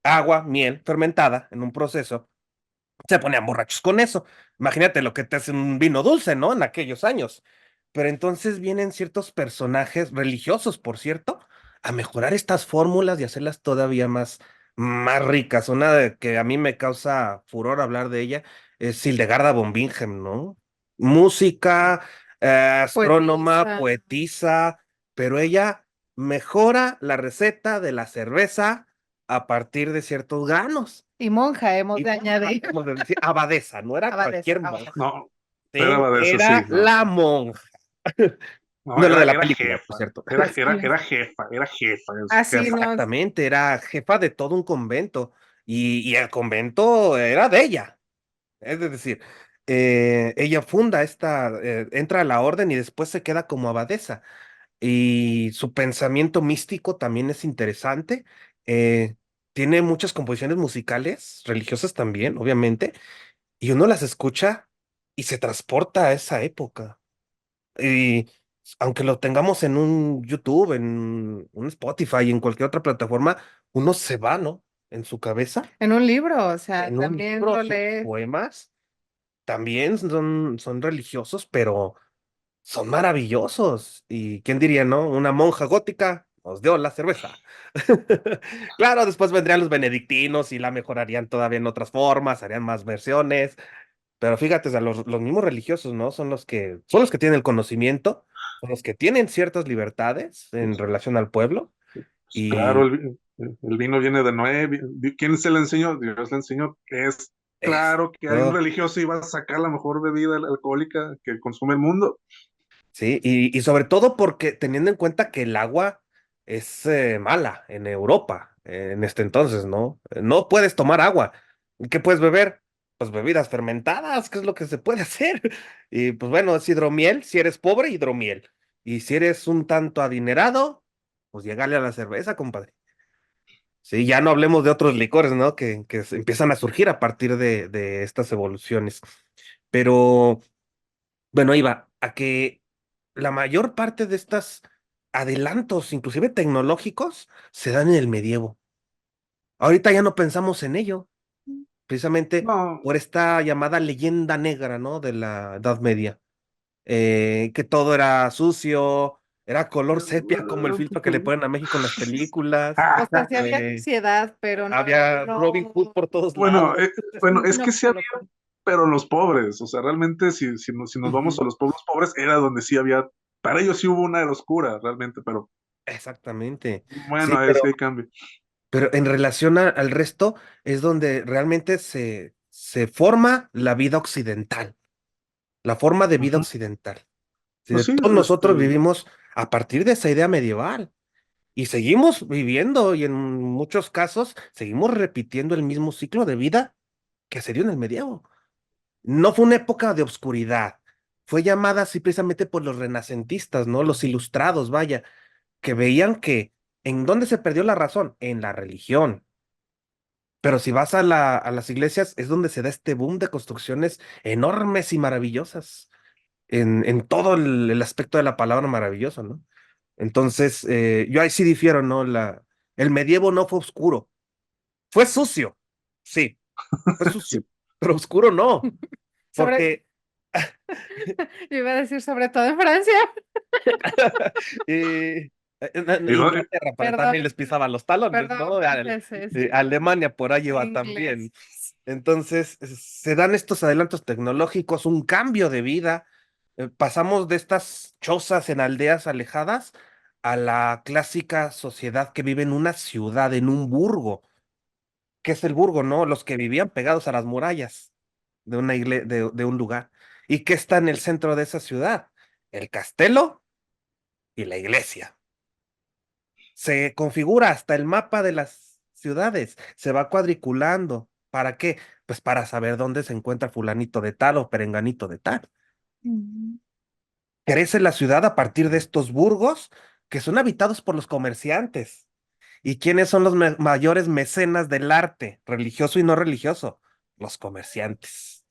agua, miel fermentada en un proceso. Se ponían borrachos con eso. Imagínate lo que te hace un vino dulce, ¿no? En aquellos años. Pero entonces vienen ciertos personajes religiosos, por cierto, a mejorar estas fórmulas y hacerlas todavía más ricas. Que a mí me causa furor hablar de ella es Hildegarda von Bingen, ¿no? Música, astrónoma, Poetisa. poetisa, pero ella mejora la receta de la cerveza a partir de ciertos granos. Y monja, hemos Y de añadir. como se decía, abadesa, no era Abadesa, cualquier monja, abadesa. No, sí, era de eso, sí, era no. la monja. No, No, lo de la era película, por jefa, cierto. era jefa, es Así jefa. no. Exactamente, era jefa de todo un convento y el convento era de ella. Es decir, ella funda entra a la orden y después se queda como abadesa. Y su pensamiento místico también es interesante. eh, Tiene muchas composiciones musicales, religiosas también, obviamente, y uno las escucha y se transporta a esa época. Y aunque lo tengamos en un YouTube, en un Spotify, en cualquier otra plataforma, uno se va, ¿no? En su cabeza, En un libro, o sea, en un también libro, lo sus lees. poemas también son religiosos, pero son maravillosos. ¿Y quién diría, no? Una monja gótica nos dio la cerveza. Claro, después vendrían los benedictinos y la mejorarían todavía en otras formas, harían más versiones. Pero fíjate, o sea, los mismos religiosos, ¿no? Son los que tienen el conocimiento, son los que tienen ciertas libertades en Pues, relación al pueblo. pues claro, Y el vino viene de Noé. ¿Quién se le enseñó? Dios le enseñó. Es claro que hay un esto, religioso y va a sacar la mejor bebida alcohólica que consume el mundo. sí, y sobre todo porque teniendo en cuenta que el agua es mala en Europa en este entonces, ¿no? No puedes tomar agua. ¿Qué puedes beber? Pues bebidas fermentadas, que es lo que se puede hacer. Y pues bueno, es hidromiel, si eres pobre, hidromiel. Y si eres un tanto adinerado, pues llegale a la cerveza, compadre. Sí, ya no hablemos de otros licores, ¿no? Que empiezan a surgir a partir de estas evoluciones. Pero bueno, iba a que la mayor parte de estos adelantos, inclusive tecnológicos, se dan en el medievo. Ahorita ya no pensamos en ello, precisamente No, por esta llamada leyenda negra, ¿no? De la Edad Media, que todo era sucio, era color sepia como el filtro que le ponen a México en las películas. O sea, sí había eh, ansiedad, pero no, Había Robin Hood no, por todos bueno, lados. bueno, es no que sí como había, lo ponen. pero los pobres, o sea, realmente si nos vamos Ujú. a los pueblos pobres, era donde sí había, para ellos sí hubo una era oscura, realmente, pero Exactamente. Sí, bueno, es que hay cambio. pero en relación al resto es donde realmente se forma la vida occidental, la forma de vida Ujú. occidental. Sí, Pues de sí, todos nosotros vivimos a partir de esa idea medieval y seguimos viviendo y en muchos casos seguimos repitiendo el mismo ciclo de vida que se dio en el medievo. No fue una época de oscuridad, fue llamada así precisamente por los renacentistas, ¿no? Los ilustrados, vaya, que veían que ¿en dónde se perdió la razón? En la religión. Pero si vas a las iglesias, es donde se da este boom de construcciones enormes y maravillosas, en todo el aspecto de la palabra maravilloso, ¿no? Entonces, yo ahí sí difiero, ¿no? El medievo no fue oscuro, fue sucio, sí, fue sí. sucio, pero oscuro no, Sobre, porque yo iba a decir sobre todo en Francia. en ¿Y dónde? Inglaterra Perdón, también les pisaba los talones, perdón, ¿no? franceses, Alemania por ahí va inglés. también. Entonces, se dan estos adelantos tecnológicos, un cambio de vida. Pasamos de estas chozas en aldeas alejadas a la clásica sociedad que vive en una ciudad, en un burgo. ¿Qué es el burgo, no? Los que vivían pegados a las murallas de un lugar. ¿Y qué está en el centro de esa ciudad? El castelo y la iglesia. Se configura hasta el mapa de las ciudades, se va cuadriculando. ¿Para qué? Pues para saber dónde se encuentra fulanito de tal o perenganito de tal. Ujú. Crece la ciudad a partir de estos burgos que son habitados por los comerciantes. ¿Y quiénes son los mayores mecenas del arte, religioso y no religioso? Los comerciantes.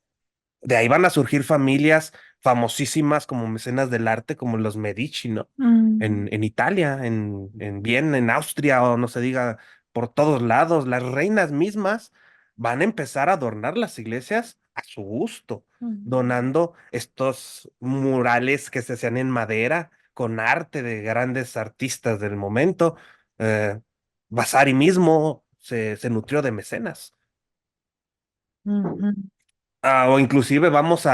De ahí van a surgir familias famosísimas como mecenas del arte, como los Medici, ¿no? Mm. En Italia, en Viena, en Austria, o no se diga, por todos lados. Las reinas mismas van a empezar a adornar las iglesias a su gusto, Ujú. donando estos murales que se hacían en madera, con arte de grandes artistas del momento. Eh, Vasari mismo se nutrió de mecenas. Ujú. O inclusive vamos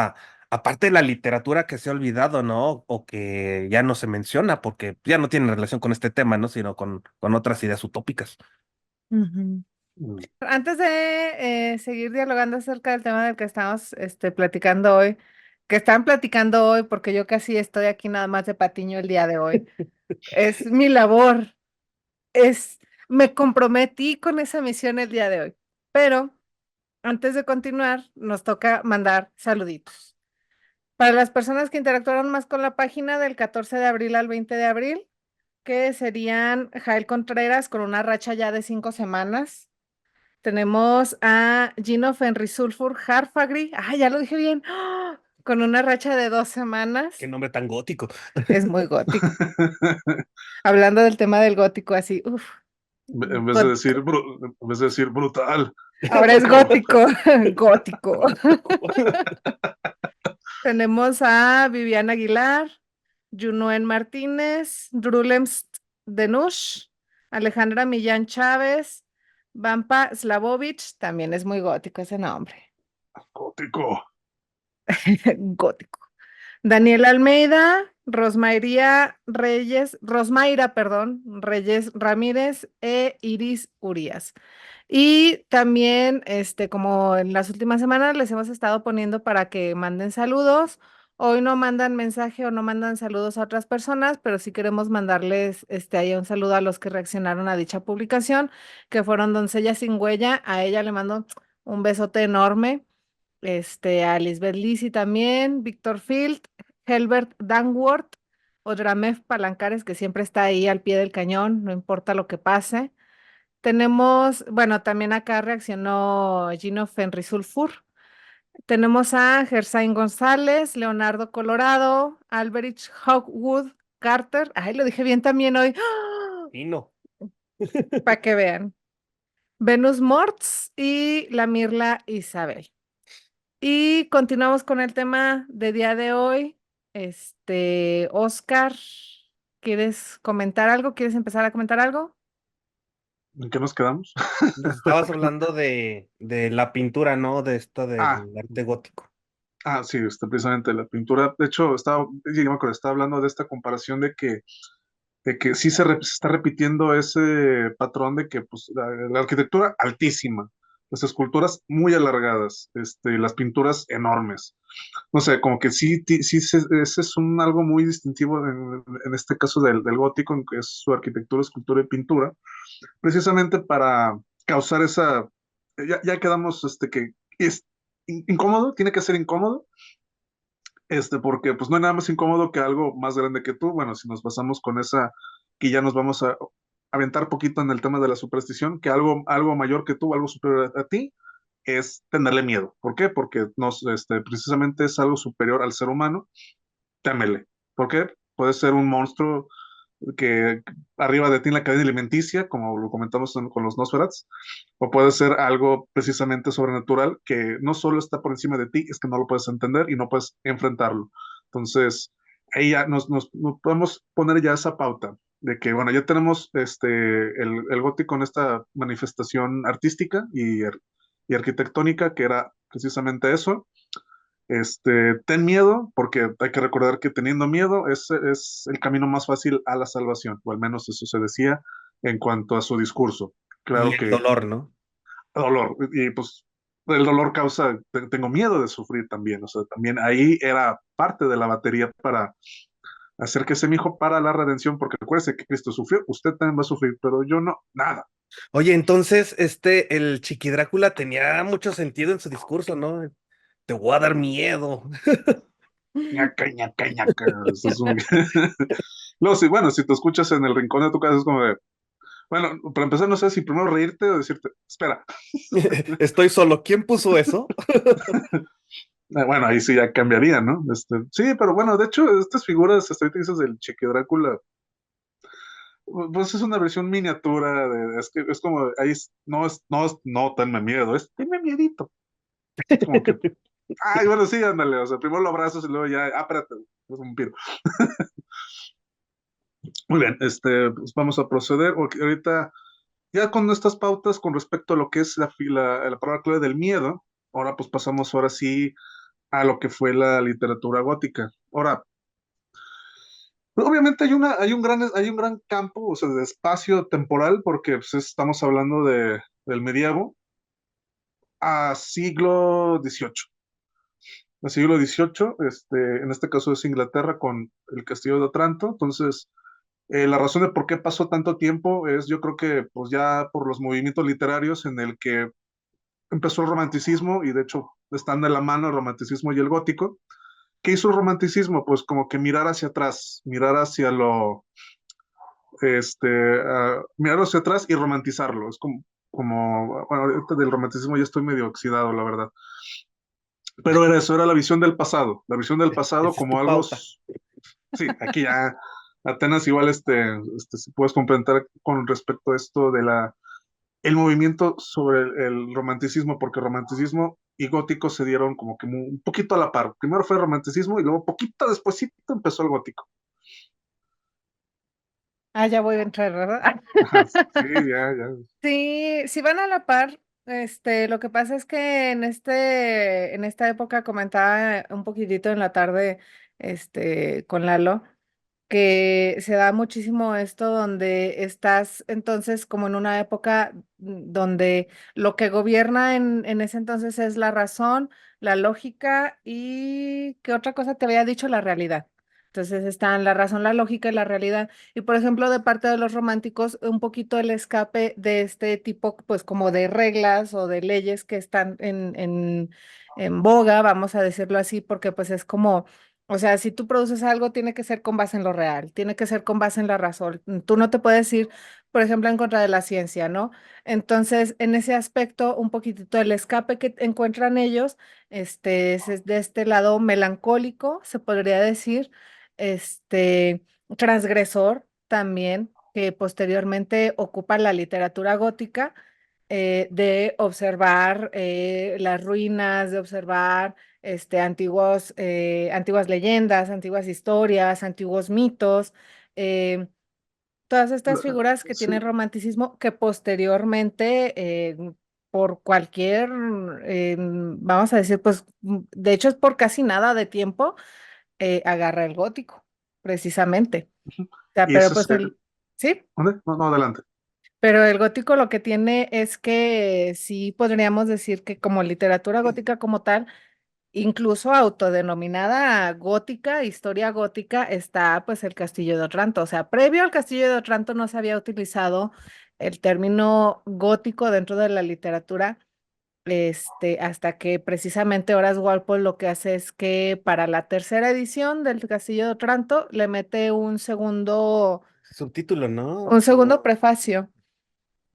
aparte de la literatura que se ha olvidado, ¿no? O que ya no se menciona porque ya no tiene relación con este tema, ¿no? Sino con otras ideas utópicas. Ujú. Mm. Antes de seguir dialogando acerca del tema del que estamos platicando hoy, que están platicando hoy, porque yo casi estoy aquí nada más de patiño el día de hoy. Es mi labor, me comprometí con esa misión el día de hoy. Pero antes de continuar, nos toca mandar saluditos. Para las personas que interactuaron más con la página del 14 de abril al 20 de abril, que serían Jael Contreras con una racha ya de 5 semanas. Tenemos a Gino Fenrisulfur Harfagri, ya lo dije bien, ¡ah! Con una racha de 2 semanas. Qué nombre tan gótico. Es muy gótico. Hablando del tema del gótico, así, uff, En vez de gótico. decir, en vez de decir brutal. Ahora es gótico, gótico. Tenemos a Viviana Aguilar, Junuen Martínez, Drulems Denush, Alejandra Millán Chávez, Vampa Slavovich, también es muy gótico ese nombre. Gótico. Gótico. Daniel Almeida, Rosmaira, perdón, Reyes Ramírez e Iris Urias. Y también, como en las últimas semanas les hemos estado poniendo para que manden saludos. Hoy no mandan mensaje o no mandan saludos a otras personas, pero sí queremos mandarles ahí un saludo a los que reaccionaron a dicha publicación, que fueron Doncella Sin Huella. A ella le mando un besote enorme. A Lisbeth Lisi también, Víctor Field, Helbert Danworth, Odramef Palancares, que siempre está ahí al pie del cañón, no importa lo que pase. Tenemos, bueno, también acá reaccionó Gino Fenrisulfur. Tenemos a Gersain González, Leonardo Colorado, Alberich Hawkwood Carter. Ay, lo dije bien también hoy. Y no. Para que vean. Venus Mortz y la Mirla Isabel. Y continuamos con el tema de día de hoy. Oscar, ¿quieres comentar algo? ¿Quieres empezar a comentar algo? ¿En qué nos quedamos? Nos estabas hablando de la pintura, ¿no? De esto Ah, del arte gótico. sí, precisamente la pintura. De hecho, yo me acuerdo, estaba hablando de esta comparación de que sí se está repitiendo ese patrón de que pues, la arquitectura altísima, las esculturas muy alargadas, las pinturas enormes. No sé, como que sí, ese es algo muy distintivo en este caso del gótico, en que es su arquitectura, escultura y pintura, precisamente para causar esa, ya quedamos, que es incómodo, tiene que ser incómodo, porque pues no hay nada más incómodo que algo más grande que tú. Bueno, si nos basamos con esa, que ya nos vamos a aventar poquito en el tema de la superstición, que algo mayor que tú, algo superior a ti, es tenerle miedo. ¿Por qué? Porque precisamente es algo superior al ser humano, témele. ¿Por qué? Puede ser un monstruo que arriba de ti en la cadena alimenticia, como lo comentamos con los Nosferats, o puede ser algo precisamente sobrenatural que no solo está por encima de ti, es que no lo puedes entender y no puedes enfrentarlo. Entonces, ahí ya nos podemos poner ya esa pauta de que, bueno, ya tenemos el gótico en esta manifestación artística y arquitectónica, que era precisamente eso. Ten miedo, porque hay que recordar que teniendo miedo es el camino más fácil a la salvación, o al menos eso se decía en cuanto a su discurso. Y Claro el que dolor, ¿no? dolor, y pues el dolor causa, tengo miedo de sufrir también, o sea, también ahí era parte de la batería para hacer que ese mi hijo para la redención, porque acuérdese que Cristo sufrió, usted también va a sufrir, pero yo no, nada. Oye, entonces, el Chiqui Drácula tenía mucho sentido en su discurso, ¿no? Te voy a dar miedo. Ñaca, ñaca, ñaca. Eso es un... No, sí, bueno, si te escuchas en el rincón de tu casa es como de, bueno, para empezar, no sé si primero reírte o decirte, espera. Estoy solo. ¿Quién puso eso? Bueno, ahí sí ya cambiaría, ¿no? Sí, pero bueno, de hecho, estas figuras, hasta ahorita dices del Cheque Drácula, pues es una versión miniatura, es que es como, ahí no, tenme miedo, es tenme miedito. Es como que, ay, bueno, sí, ándale, o sea, primero lo abrazos y luego ya, espérate, es un piro. Muy bien, pues vamos a proceder, porque ahorita, ya con estas pautas con respecto a lo que es la palabra clave del miedo, ahora pues pasamos ahora sí a lo que fue la literatura gótica. Ahora, obviamente hay un gran campo, o sea, de espacio temporal, porque pues, estamos hablando del medievo a siglo XVIII. el siglo XVIII, en este caso es Inglaterra con el Castillo de Otranto. Entonces, la razón de por qué pasó tanto tiempo es, yo creo que pues ya por los movimientos literarios en el que empezó el romanticismo, y de hecho están de la mano el romanticismo y el gótico. ¿Qué hizo el romanticismo? Pues como que mirar hacia atrás, mirar hacia lo, mirar hacia atrás y romantizarlo. Es bueno, ahorita del romanticismo ya estoy medio oxidado, la verdad. Pero era eso, era la visión del pasado Esa es como tu algo, pauta. sí, aquí ya Atenas igual, si puedes comprender con respecto a esto de el movimiento sobre el romanticismo, porque romanticismo y gótico se dieron como que un poquito a la par. Primero fue el romanticismo y luego poquito despuesito empezó el gótico. Ah, ya voy a entrar, ¿verdad? Ajá, sí, ya, ya. Sí, sí van a la par. Lo que pasa es que en esta época comentaba un poquitito en la tarde, con Lalo, que se da muchísimo esto donde estás entonces como en una época donde lo que gobierna en ese entonces es la razón, la lógica y ¿qué otra cosa te había dicho? La realidad. Entonces están la razón, la lógica y la realidad. Y por ejemplo, de parte de los románticos, un poquito el escape de este tipo, pues como de reglas o de leyes que están en boga, vamos a decirlo así, porque pues es como o sea, si tú produces algo, tiene que ser con base en lo real, tiene que ser con base en la razón. Tú no te puedes ir, por ejemplo, en contra de la ciencia, ¿no? Entonces, en ese aspecto, un poquitito el escape que encuentran ellos, es de este lado melancólico, se podría decir, este, transgresor también, que posteriormente ocupa la literatura gótica, de observar las ruinas, de observar antiguas leyendas, antiguas historias, antiguos mitos, eh, todas estas figuras que tiene Sí, el romanticismo que posteriormente, por cualquier, vamos a decir, pues, de hecho es por casi nada de tiempo, agarra el gótico, precisamente. O sea, y pero ese pues es sí. ¿dónde? No, no, adelante. Pero el gótico lo que tiene es que sí podríamos decir que como literatura gótica como tal, incluso autodenominada gótica, historia gótica, está pues el Castillo de Otranto. O sea, previo al Castillo de Otranto no se había utilizado el término gótico dentro de la literatura, hasta que precisamente Horace Walpole lo que hace es que para la tercera edición del Castillo de Otranto le mete Subtítulo, ¿no? un segundo prefacio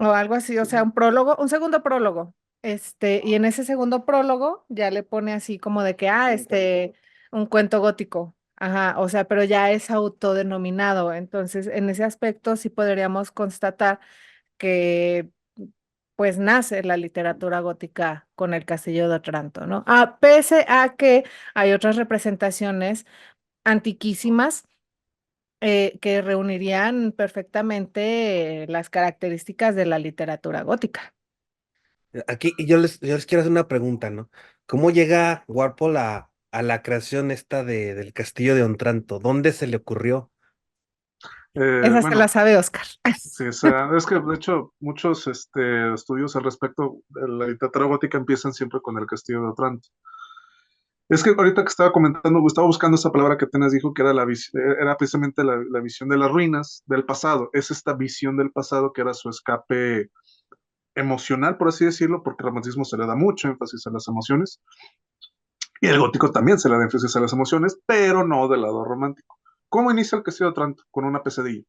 o algo así, o sea, un prólogo, un segundo prólogo. Y en ese segundo prólogo ya le pone así como de que, un cuento gótico. Ajá, o sea, pero ya es autodenominado. Entonces, en ese aspecto sí podríamos constatar que pues nace la literatura gótica con el Castillo de Otranto, ¿no? Pese a que hay otras representaciones antiquísimas que reunirían perfectamente las características de la literatura gótica. Aquí y yo les quiero hacer una pregunta, ¿no? ¿Cómo llega Warpole a la creación esta del Castillo de Otranto? ¿Dónde se le ocurrió? Esa se la Bueno, sabe Oscar. sí, o sea, es que de hecho muchos estudios al respecto de la literatura gótica empiezan siempre con el Castillo de Otranto. Es que ahorita que estaba comentando, estaba buscando esa palabra que apenas dijo que era era precisamente la visión de las ruinas del pasado. Es esta visión del pasado que era su escape emocional, por así decirlo, porque el romanticismo se le da mucho énfasis a las emociones y el gótico también se le da énfasis a las emociones, pero no del lado romántico. ¿Cómo inicia el Castillo de Otranto? Con una pesadilla.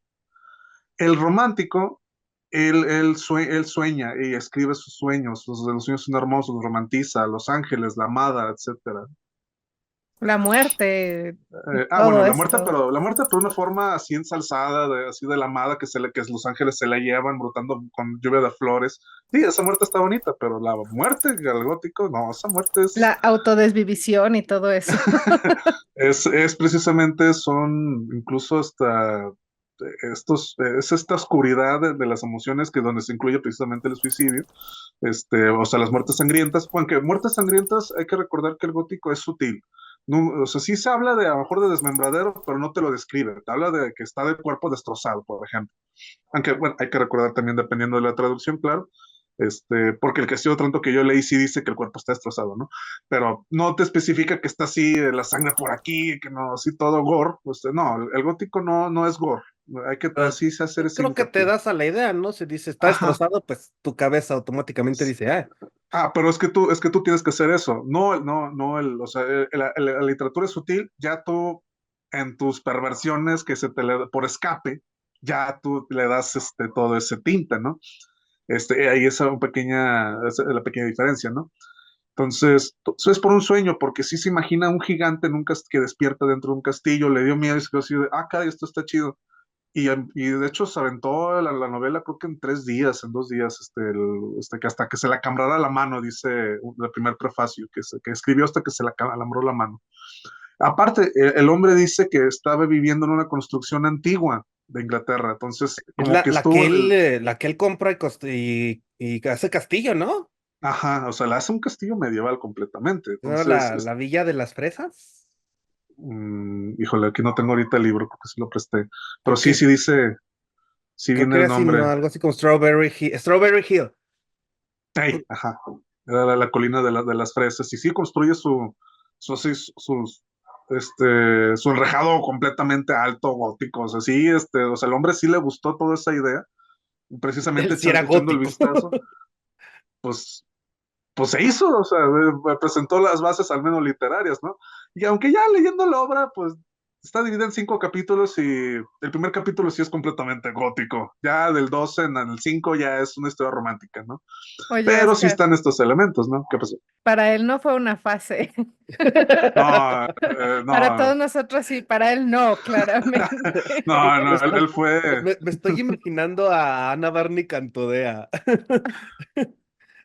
El romántico, él sueña y escribe sus sueños, los sueños son hermosos, los romantiza, los ángeles, la amada, etcétera. La muerte, Bueno, todo esto. la muerte pero de una forma así ensalzada, así de la amada que los ángeles se la llevan brotando con lluvia de flores. Sí, esa muerte está bonita, pero la muerte al gótico, no, esa muerte La autodesvivisión y todo eso. es precisamente, son incluso hasta es esta oscuridad de las emociones que donde se incluye precisamente el suicidio, o sea, las muertes sangrientas, aunque muertes sangrientas hay que recordar que el gótico es sutil. No, o sea, sí se habla de a lo mejor de desmembradero, pero no te lo describe, te habla de que está el cuerpo destrozado, por ejemplo. Aunque, bueno, hay que recordar también, dependiendo de la traducción, claro, Porque el Castillo de Otranto que yo leí sí dice que el cuerpo está destrozado, ¿no? Pero no te especifica que está así, la sangre por aquí, que no, así todo gore. No, el gótico no es gore. Hay que Pero así se hacer ese creo que te hincapié. das a la idea, ¿no? Si dice está Ajá. destrozado, pues tu cabeza automáticamente dice, ah, Pero es que tú tienes que hacer eso. No, o sea, la literatura es sutil, ya tú en tus perversiones que se te le, por escape, ya tú le das todo ese tinte, ¿no? Ahí es la pequeña diferencia, ¿no? Entonces, eso es por un sueño, porque sí se imagina un gigante que despierta dentro de un castillo, le dio miedo y se quedó así de, caray, esto está chido. Y de hecho se aventó la novela creo que en 3 días, en 2 días, que hasta que se le acambrara la mano, dice el primer prefacio, que escribió hasta que se le alambró la mano. Aparte, el hombre dice que estaba viviendo en una construcción antigua de Inglaterra, entonces es como que estuvo en el, la que él compra y hace castillo, ¿no? ajá, o sea, le hace un castillo medieval completamente, ¿No? entonces, La Villa de las Fresas. híjole, aquí no tengo ahorita el libro, porque sí lo presté, pero Creo sí, que, sí dice, sí creo viene que el era así, ¿no? nombre. Algo así como Strawberry Hill. Strawberry Hill. Hey, ajá. Era la colina de las fresas. Y sí construye así, su enrejado completamente alto, gótico. O sea, sí, o sea, el hombre sí le gustó toda esa idea. Él Precisamente sí era echando el gótico. vistazo, pues, pues se hizo, o sea, presentó las bases al menos literarias, ¿no? Y aunque ya leyendo la obra, pues está dividida en 5 capítulos y el primer capítulo sí es completamente gótico. Ya del 12 en el 5 ya es una historia romántica, ¿no? Oye, Pero sí Oscar, están estos elementos, ¿no? ¿Qué pasó? para él no fue una fase. No, Para todos no, nosotros sí, para él no, claramente. no, él fue, Me estoy imaginando a Ana Barney Cantodea,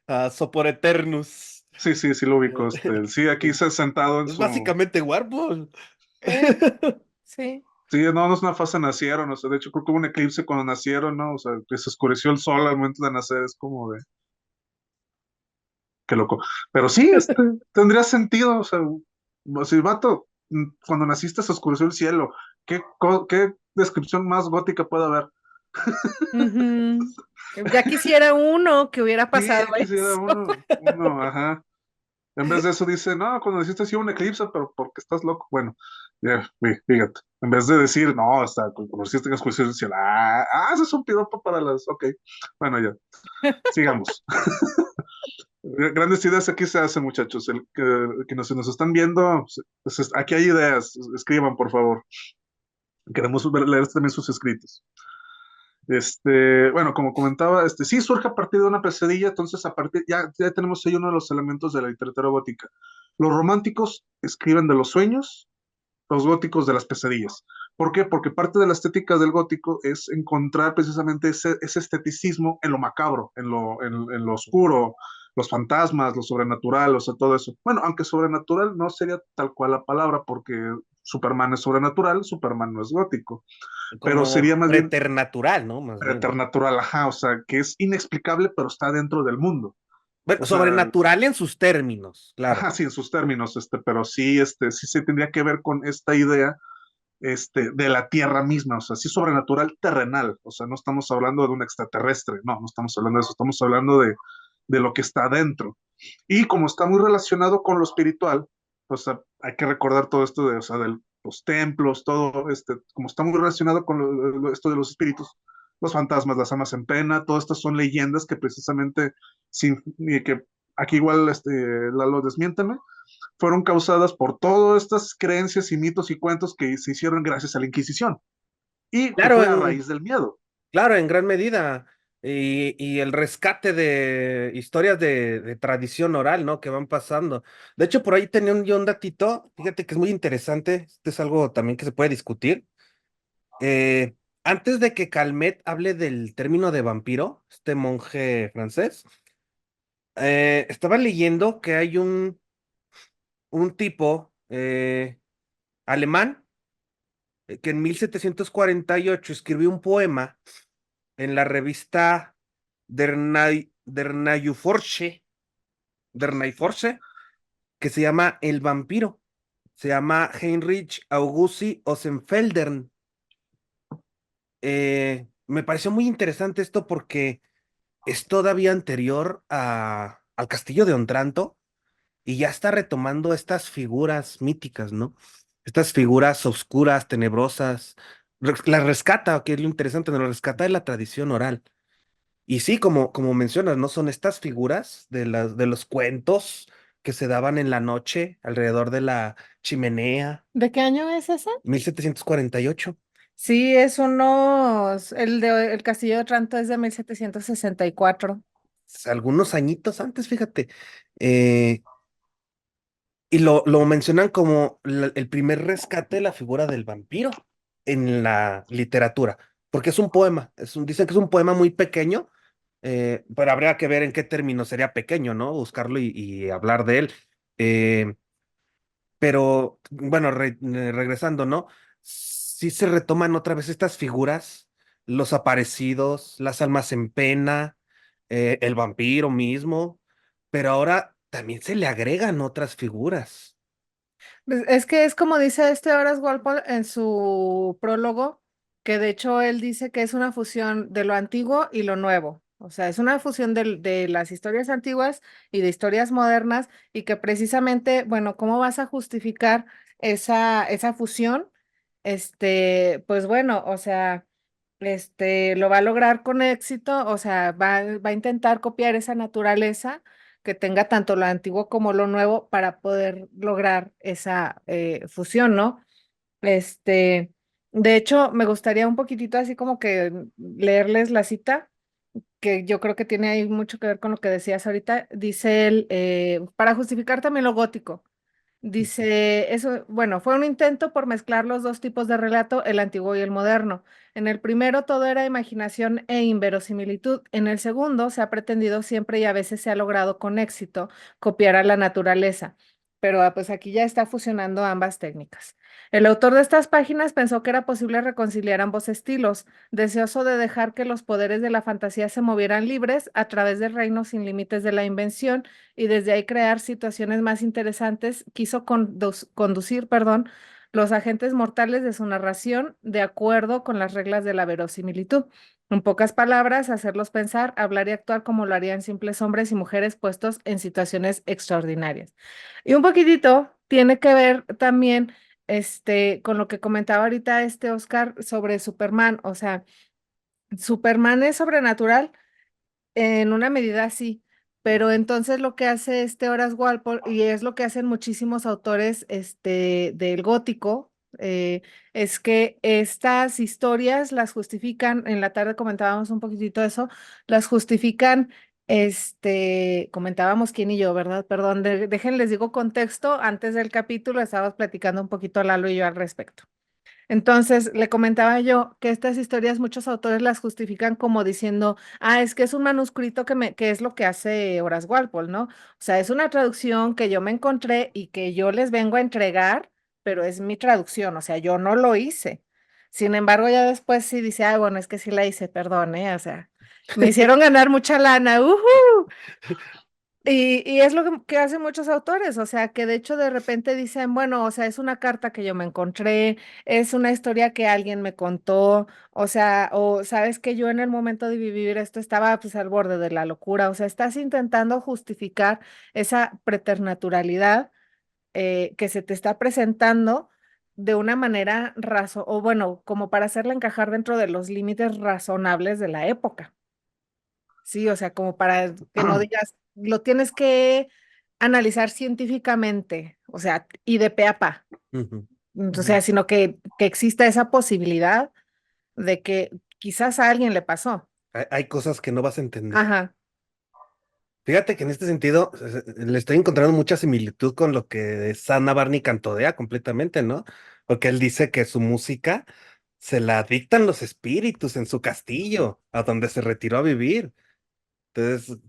a Sopor Eternus. sí lo ubico, sí, aquí se ha sentado en Es su, básicamente Warble. Sí, sí. sí, no es una fase nacieron, o sea, de hecho creo que hubo un eclipse cuando nacieron, ¿no? O sea, que se oscureció el sol al momento de nacer, es como de, qué loco. Pero sí, tendría sentido, o sea, si vato, cuando naciste se oscureció el cielo, ¿qué descripción más gótica puede haber? Ujú. Ya quisiera uno que hubiera Sí, pasado ya quisiera eso. uno, ajá. En vez de eso dice, no, cuando hiciste sí un eclipse, pero porque estás loco. Bueno, ya, fíjate. En vez de decir, no, hasta cuando hiciste que oscureció el cielo, ese es un piropo para las, ok. Bueno, ya, sigamos. Grandes ideas aquí se hacen, muchachos. Que nos están viendo, pues, aquí hay ideas. Escriban, por favor. Queremos leer también sus escritos. Bueno, como comentaba, sí surge a partir de una pesadilla, entonces ya tenemos ahí uno de los elementos de la literatura gótica. Los románticos escriben de los sueños, los góticos de las pesadillas. ¿Por qué? Porque parte de la estética del gótico es encontrar precisamente ese esteticismo en lo macabro, en lo oscuro, los fantasmas, lo sobrenatural, o sea, todo eso. Bueno, aunque sobrenatural no sería tal cual la palabra, porque Superman es sobrenatural, Superman no es gótico, pero Como sería más bien preternatural, ¿no? Más bien. preternatural, ajá, o sea, que es inexplicable, pero está dentro del mundo. Bueno, O sea, sobrenatural en sus términos, claro. ajá, sí, en sus términos, pero sí, sí se tendría que ver con esta idea, de la tierra misma, o sea, sí sobrenatural terrenal, o sea, no estamos hablando de un extraterrestre, no estamos hablando de eso, estamos hablando de lo que está adentro. Y como está muy relacionado con lo espiritual, o sea, hay que recordar todo esto o sea, de los templos, todo, como está muy relacionado con esto de los espíritus, los fantasmas, las almas en pena, todas estas son leyendas que precisamente, y que aquí igual, Lalo, desmiéntame, fueron causadas por todas estas creencias y mitos y cuentos que se hicieron gracias a la Inquisición y que Claro, fue a raíz del miedo. claro, en gran medida. Y el rescate de historias de tradición oral, ¿no? Que van pasando. De hecho, por ahí tenía yo un datito, fíjate que es muy interesante, este es algo también que se puede discutir. Antes de que Calmet hable del término de vampiro, este monje francés, estaba leyendo que hay un tipo alemán que en 1748 escribió un poema en la revista Der Neue Forsche, que se llama El vampiro. Se llama Heinrich Augusty Ossenfeldern. Me pareció muy interesante esto porque es todavía anterior al castillo de Ontranto y ya está retomando estas figuras míticas, ¿no? Estas figuras oscuras, tenebrosas. Las rescata, que es lo interesante, lo rescata de la tradición oral. Y sí, como mencionas, ¿no? Son estas figuras de los cuentos que se daban en la noche alrededor de la chimenea, ¿De qué año es ese? 1748. Sí, es unos, el Castillo de Otranto es de 1764. Algunos añitos antes, fíjate. Eh, y lo mencionan como el primer rescate de la figura del vampiro en la literatura, porque es un poema, dicen que es un poema muy pequeño, pero habría que ver en qué términos sería pequeño, ¿no? Buscarlo y hablar de él. Eh, pero bueno, regresando, ¿no? Sí se retoman otra vez estas figuras, los aparecidos, las almas en pena, el vampiro mismo, pero ahora también se le agregan otras figuras. Pues, es que es como dice este Horace Walpole en su prólogo, que de hecho él dice que es una fusión de lo antiguo y lo nuevo. O sea, es una fusión de las historias antiguas y de historias modernas y que precisamente, bueno, ¿cómo vas a justificar esa fusión? Pues bueno, o sea, lo va a lograr con éxito, o sea, va a intentar copiar esa naturaleza que tenga tanto lo antiguo como lo nuevo para poder lograr esa fusión, ¿no? Este, de hecho, me gustaría un poquitito así como que leerles la cita, que yo creo que tiene ahí mucho que ver con lo que decías ahorita. Dice él, para justificar también lo gótico. Dice, eso, bueno, fue un intento por mezclar los dos tipos de relato, el antiguo y el moderno. En el primero todo era imaginación e inverosimilitud. En el segundo se ha pretendido siempre y a veces se ha logrado con éxito copiar a la naturaleza. Pero pues aquí ya está fusionando ambas técnicas. El autor de estas páginas pensó que era posible reconciliar ambos estilos, deseoso de dejar que los poderes de la fantasía se movieran libres a través del reino sin límites de la invención y desde ahí crear situaciones más interesantes, quiso conducir, perdón, los agentes mortales de su narración de acuerdo con las reglas de la verosimilitud. En pocas palabras, hacerlos pensar, hablar y actuar como lo harían simples hombres y mujeres puestos en situaciones extraordinarias. Y un poquitito tiene que ver también con lo que comentaba ahorita Oscar sobre Superman. O sea, Superman es sobrenatural en una medida sí, pero entonces lo que hace Horace Walpole, y es lo que hacen muchísimos autores del gótico, es que estas historias las justifican, en la tarde comentábamos un poquitito eso, las justifican, comentábamos quién y yo, ¿verdad? Perdón, déjenles digo contexto, antes del capítulo estábamos platicando un poquito Lalo y yo al respecto. Entonces, le comentaba yo que estas historias muchos autores las justifican como diciendo, es que es un manuscrito que es lo que hace Horace Walpole, ¿no? O sea, es una traducción que yo me encontré y que yo les vengo a entregar, pero es mi traducción, o sea, yo no lo hice. Sin embargo, ya después sí dice, bueno, es que sí la hice, perdón, ¿eh? O sea, me hicieron ganar mucha lana, ¡ujú! Y es lo que hacen muchos autores, o sea, que de hecho de repente dicen, bueno, o sea, es una carta que yo me encontré, es una historia que alguien me contó, o sea, o sabes que yo en el momento de vivir esto estaba pues al borde de la locura, o sea, estás intentando justificar esa preternaturalidad que se te está presentando de una manera o bueno, como para hacerla encajar dentro de los límites razonables de la época. Sí, o sea, como para que no digas, lo tienes que analizar científicamente, o sea, y de pe a pa. Ujú. O sea, sino que exista esa posibilidad de que quizás a alguien le pasó. Hay cosas que no vas a entender. Ajá. Fíjate que en este sentido le estoy encontrando mucha similitud con lo que Sana Barney Cantodea completamente, ¿no? Porque él dice que su música se la dictan los espíritus en su castillo, a donde se retiró a vivir. Entonces,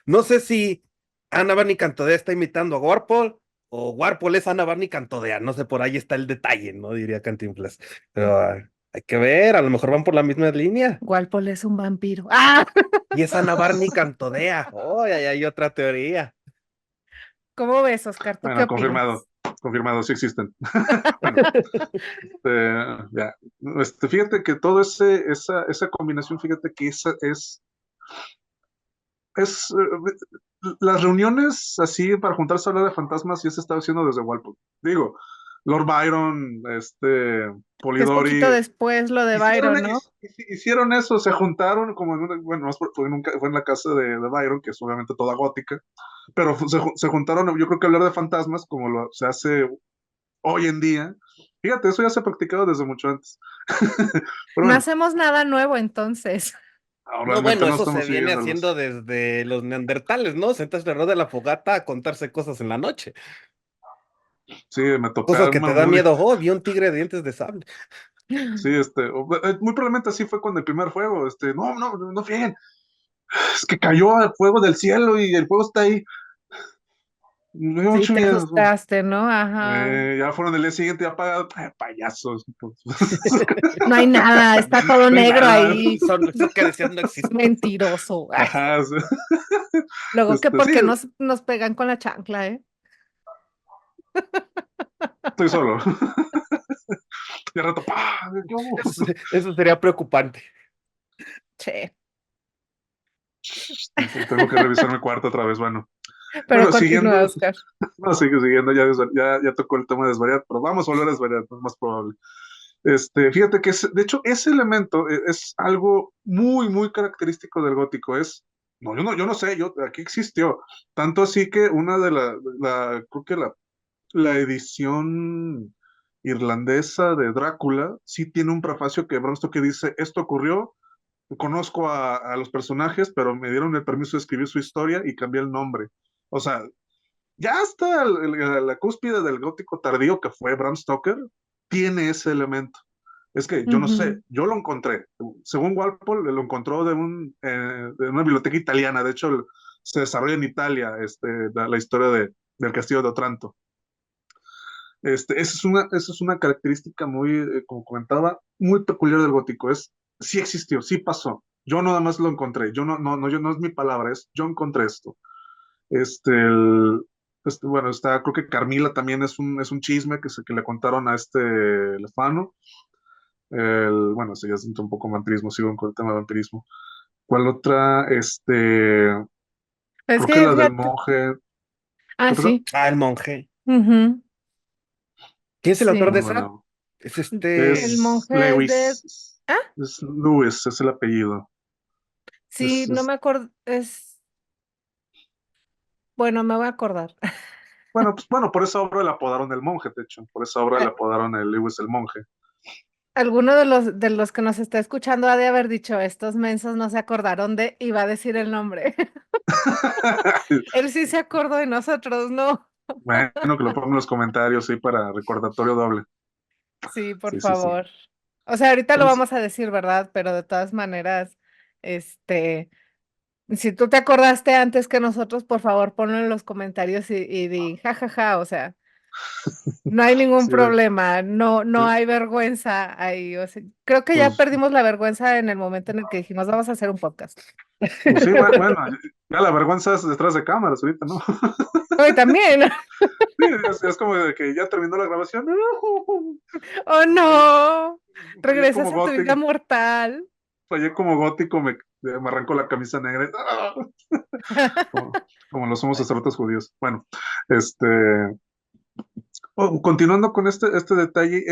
no sé si Ana Barney Cantodea está imitando a Warpole o Warpole es Ana Barney Cantodea. No sé, por ahí está el detalle, ¿no? Diría Cantinflas. Pero hay que ver, a lo mejor van por la misma línea. Walpole es un vampiro. ¡Ah! Y es Ana Barney Cantodea. Oh, ahí hay otra teoría. ¿Cómo ves, Oscar? ¿Tú qué Bueno, confirmado, opinas? confirmado, sí existen. Bueno, ya. Fíjate que todo esa combinación, fíjate que esa es las reuniones así para juntarse a hablar de fantasmas ya se estaba haciendo desde Walpole. Digo, Lord Byron, Que es poquito Polidori, después lo de hicieron, Byron, ¿no? hicieron eso, se juntaron como bueno, fue en la casa de Byron, que es obviamente toda gótica, pero se juntaron, yo creo que hablar de fantasmas como se hace hoy en día. Fíjate, eso ya se ha practicado desde mucho antes. Pero No bueno, hacemos nada nuevo entonces. No, realmente bueno, no eso se estamos viene siguiéndolos. haciendo desde los neandertales, ¿no? Sentarse alrededor de la fogata a contarse cosas en la noche. Sí, me Cosas tocaron que te da miedo. Oh, vi un tigre de dientes de sable. sí, muy probablemente así fue con el primer fuego, no, no, no frieguen, es que cayó el fuego del cielo y el fuego está ahí, me dio Sí, mucho te miedo. asustaste, ¿no? Ajá. Ya fueron el día siguiente apagados, payasos. No hay nada, está todo No hay negro nada. ahí. Eso que decías no existe. Mentiroso. Ay. Ajá, sí, Luego que sí, porque nos pegan con la chancla, ¿eh? estoy solo. De rato, ¡pah! Yo. Eso sería preocupante. Che, Sí, tengo que revisar mi cuarto otra vez. Bueno, pero continúa, siguiendo, Oscar. no, sigue siguiendo, ya tocó el tema de desvariar, pero vamos a volver a desvariar, es más probable. Fíjate que, de hecho, ese elemento es algo muy, muy característico del gótico. No, yo no sé, aquí existió. Tanto así que una creo que la edición irlandesa de Drácula sí tiene un prefacio que Bram Stoker dice, esto ocurrió, conozco a los personajes, pero me dieron el permiso de escribir su historia y cambié el nombre. O sea, ya hasta la cúspide del gótico tardío que fue Bram Stoker, tiene ese elemento. Es que yo no sé, Ujú. yo lo encontré. Según Walpole, lo encontró de una biblioteca italiana. De hecho, se desarrolla en Italia la historia del castillo de Otranto. Esa es una característica muy, como comentaba, muy peculiar del gótico. Sí existió, sí pasó. Yo nada más lo encontré. No es mi palabra, yo encontré esto. Bueno, creo que Carmila también es un chisme que le contaron a Lefano. Bueno, eso ya es un poco vampirismo, sigo con el tema de vampirismo. ¿Cuál otra? Es Creo que que la del fíjate. monje. Ah, ¿Qué pasó? sí. Ah, el monje. Ujú. ¿Quién es el autor de Sí. esa? Bueno, Es El es monje es de. Lewis. Ah, Es Lewis, es el apellido. sí, Es, no es- me acuerdo. Bueno, me voy a acordar. bueno, por esa obra le apodaron el monje, de hecho. Por esa obra le apodaron el Lewis el monje. Alguno de los que nos está escuchando ha de haber dicho, estos mensos no se acordaron de, y va a decir el nombre. Él sí se acordó de nosotros, ¿no? Bueno, que lo pongan en los comentarios, sí, para recordatorio doble. Sí, por Sí, sí, sí. favor. O sea, ahorita lo Entonces, vamos a decir, ¿verdad? Pero de todas maneras, este, si tú te acordaste antes que nosotros, por favor, ponlo en los comentarios y di, jajaja, o sea, no hay ningún sí, problema, no hay vergüenza ahí. O sea, creo que ya pues, perdimos la vergüenza en el momento en el que dijimos, vamos a hacer un podcast. pues sí, bueno, ya la vergüenza es detrás de cámaras ahorita, ¿no? Hoy también. Sí, es como de que ya terminó la grabación. Oh, no. Fallé Regresas como a tu vida gótico, mortal. me arrancó la camisa negra. Como lo somos sacerdotes judíos. Bueno, este, continuando con este detalle,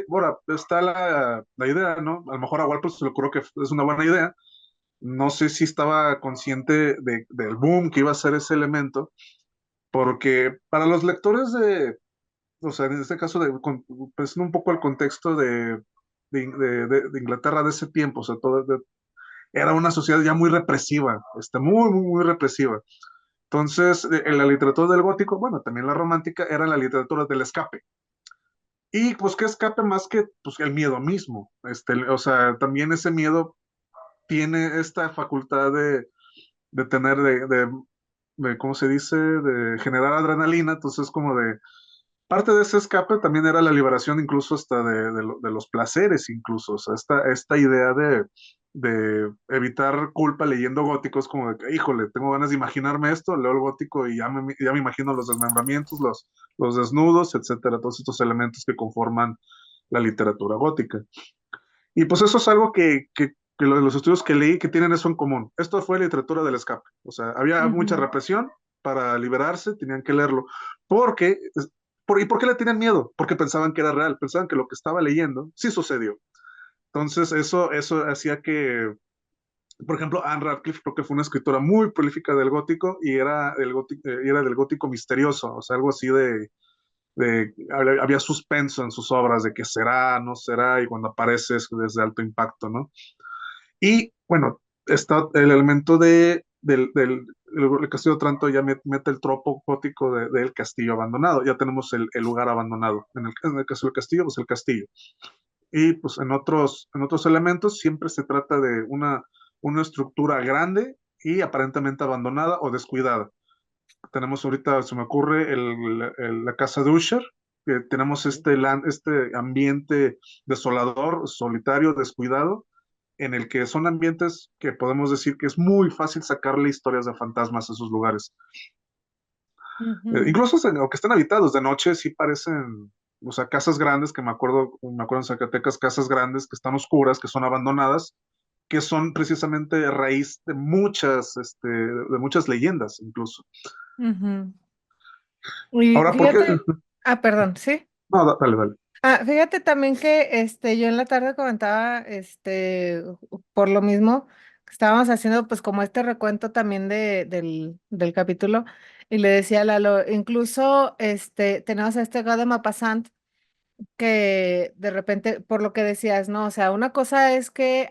ahora está la idea, ¿no? A lo mejor a Walpole se le ocurrió que es una buena idea. No sé si estaba consciente del boom que iba a ser ese elemento, porque para los lectores o sea, en este caso, pensando un poco el contexto de Inglaterra de ese tiempo, o sea, era una sociedad ya muy represiva, muy, muy, muy represiva. Entonces, en la literatura del gótico, bueno, también la romántica, era la literatura del escape. Y pues, ¿qué escape más que pues, el miedo mismo? O sea, también ese miedo tiene esta facultad de tener, ¿cómo se dice? De generar adrenalina, entonces como de parte de ese escape también era la liberación incluso hasta de los placeres incluso, o sea, esta idea de evitar culpa leyendo góticos como de que, híjole, tengo ganas de imaginarme esto, leo el gótico y ya me imagino los desmembramientos, los desnudos, etcétera, todos estos elementos que conforman la literatura gótica. Y pues eso es algo que que los estudios que leí que tienen eso en común. Esto fue literatura del escape. O sea, había mucha Ujú, represión para liberarse, tenían que leerlo. Porque, ¿y por qué le tenían miedo? Porque pensaban que era real, pensaban que lo que estaba leyendo sí sucedió. Entonces, eso hacía que, por ejemplo, Anne Radcliffe creo que fue una escritora muy prolífica del gótico y era del gótico misterioso, o sea, algo así había suspenso en sus obras de que será, no será, y cuando aparece es desde alto impacto, ¿no? Y bueno, está el elemento el castillo de Otranto ya mete el tropo gótico del castillo abandonado, ya tenemos el lugar abandonado. En el caso del castillo, pues el castillo. Y pues en otros elementos siempre se trata de una estructura grande y aparentemente abandonada o descuidada. Tenemos ahorita, se me ocurre, la casa de Usher, que tenemos este ambiente desolador, solitario, descuidado, en el que son ambientes que podemos decir que es muy fácil sacarle historias de fantasmas a esos lugares. ujú. Incluso aunque estén habitados de noche, sí parecen, o sea, casas grandes, que me acuerdo en Zacatecas, casas grandes que están oscuras, que son abandonadas, que son precisamente raíz de muchas leyendas, incluso. Ujú. Y Ahora, ¿por qué? fíjate, perdón, ¿sí? No, dale, dale. Fíjate también que yo en la tarde comentaba, por lo mismo, que estábamos haciendo pues como este recuento también del capítulo, y le decía a Lalo, incluso tenemos a este God de Maupassant, que de repente, por lo que decías, ¿no? O sea, una cosa es que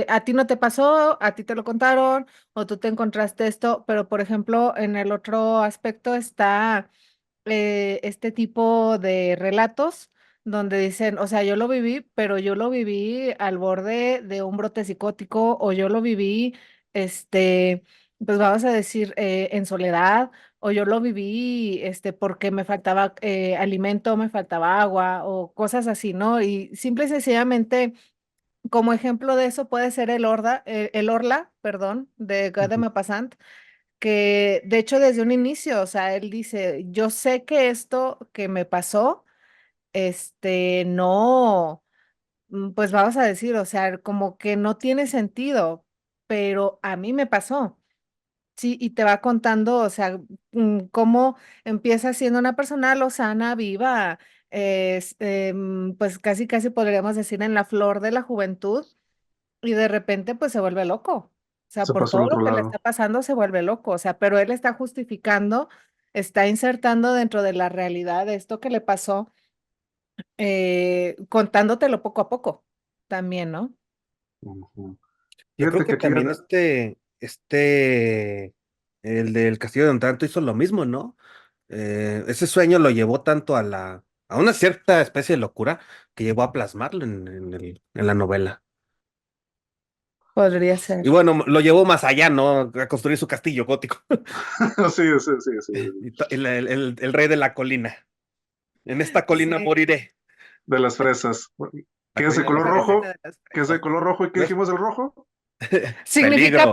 a ti no te pasó, a ti te lo contaron, o tú te encontraste esto, pero por ejemplo, en el otro aspecto está este tipo de relatos donde dicen, o sea, yo lo viví, pero yo lo viví al borde de un brote psicótico o yo lo viví, este, pues vamos a decir, en soledad o yo lo viví, porque me faltaba alimento, me faltaba agua o cosas así, ¿no? Y simple y sencillamente, como ejemplo de eso puede ser el Orla, perdón, de Guy de Ujú. Maupassant, que de hecho desde un inicio, o sea, él dice, yo sé que esto que me pasó, no, pues vamos a decir, o sea, como que no tiene sentido, pero a mí me pasó. Sí, y te va contando, o sea, cómo empieza siendo una persona lozana, viva, pues casi, casi podríamos decir en la flor de la juventud, y de repente pues se vuelve loco. O sea, Se por pasó todo al lo otro que le está lado. pasando se vuelve loco. O sea, pero él está justificando, está insertando dentro de la realidad esto que le pasó, contándotelo poco a poco también, ¿no? Ujú. Yo creo Fíjate que que aquí también el del Castillo de Otranto hizo lo mismo, ¿no? Ese sueño lo llevó tanto a una cierta especie de locura que llevó a plasmarlo en la novela. Podría Y ser. bueno, lo llevó más allá, ¿no? A construir su castillo gótico. sí, sí, sí, sí. El rey de la colina. En esta colina Sí, moriré. De las fresas. La ¿Qué es de colina de color las fresas. corriente rojo? de las ¿Qué es de fresas. color rojo? ¿Y qué ¿No es? dijimos del rojo? Significa Peligro.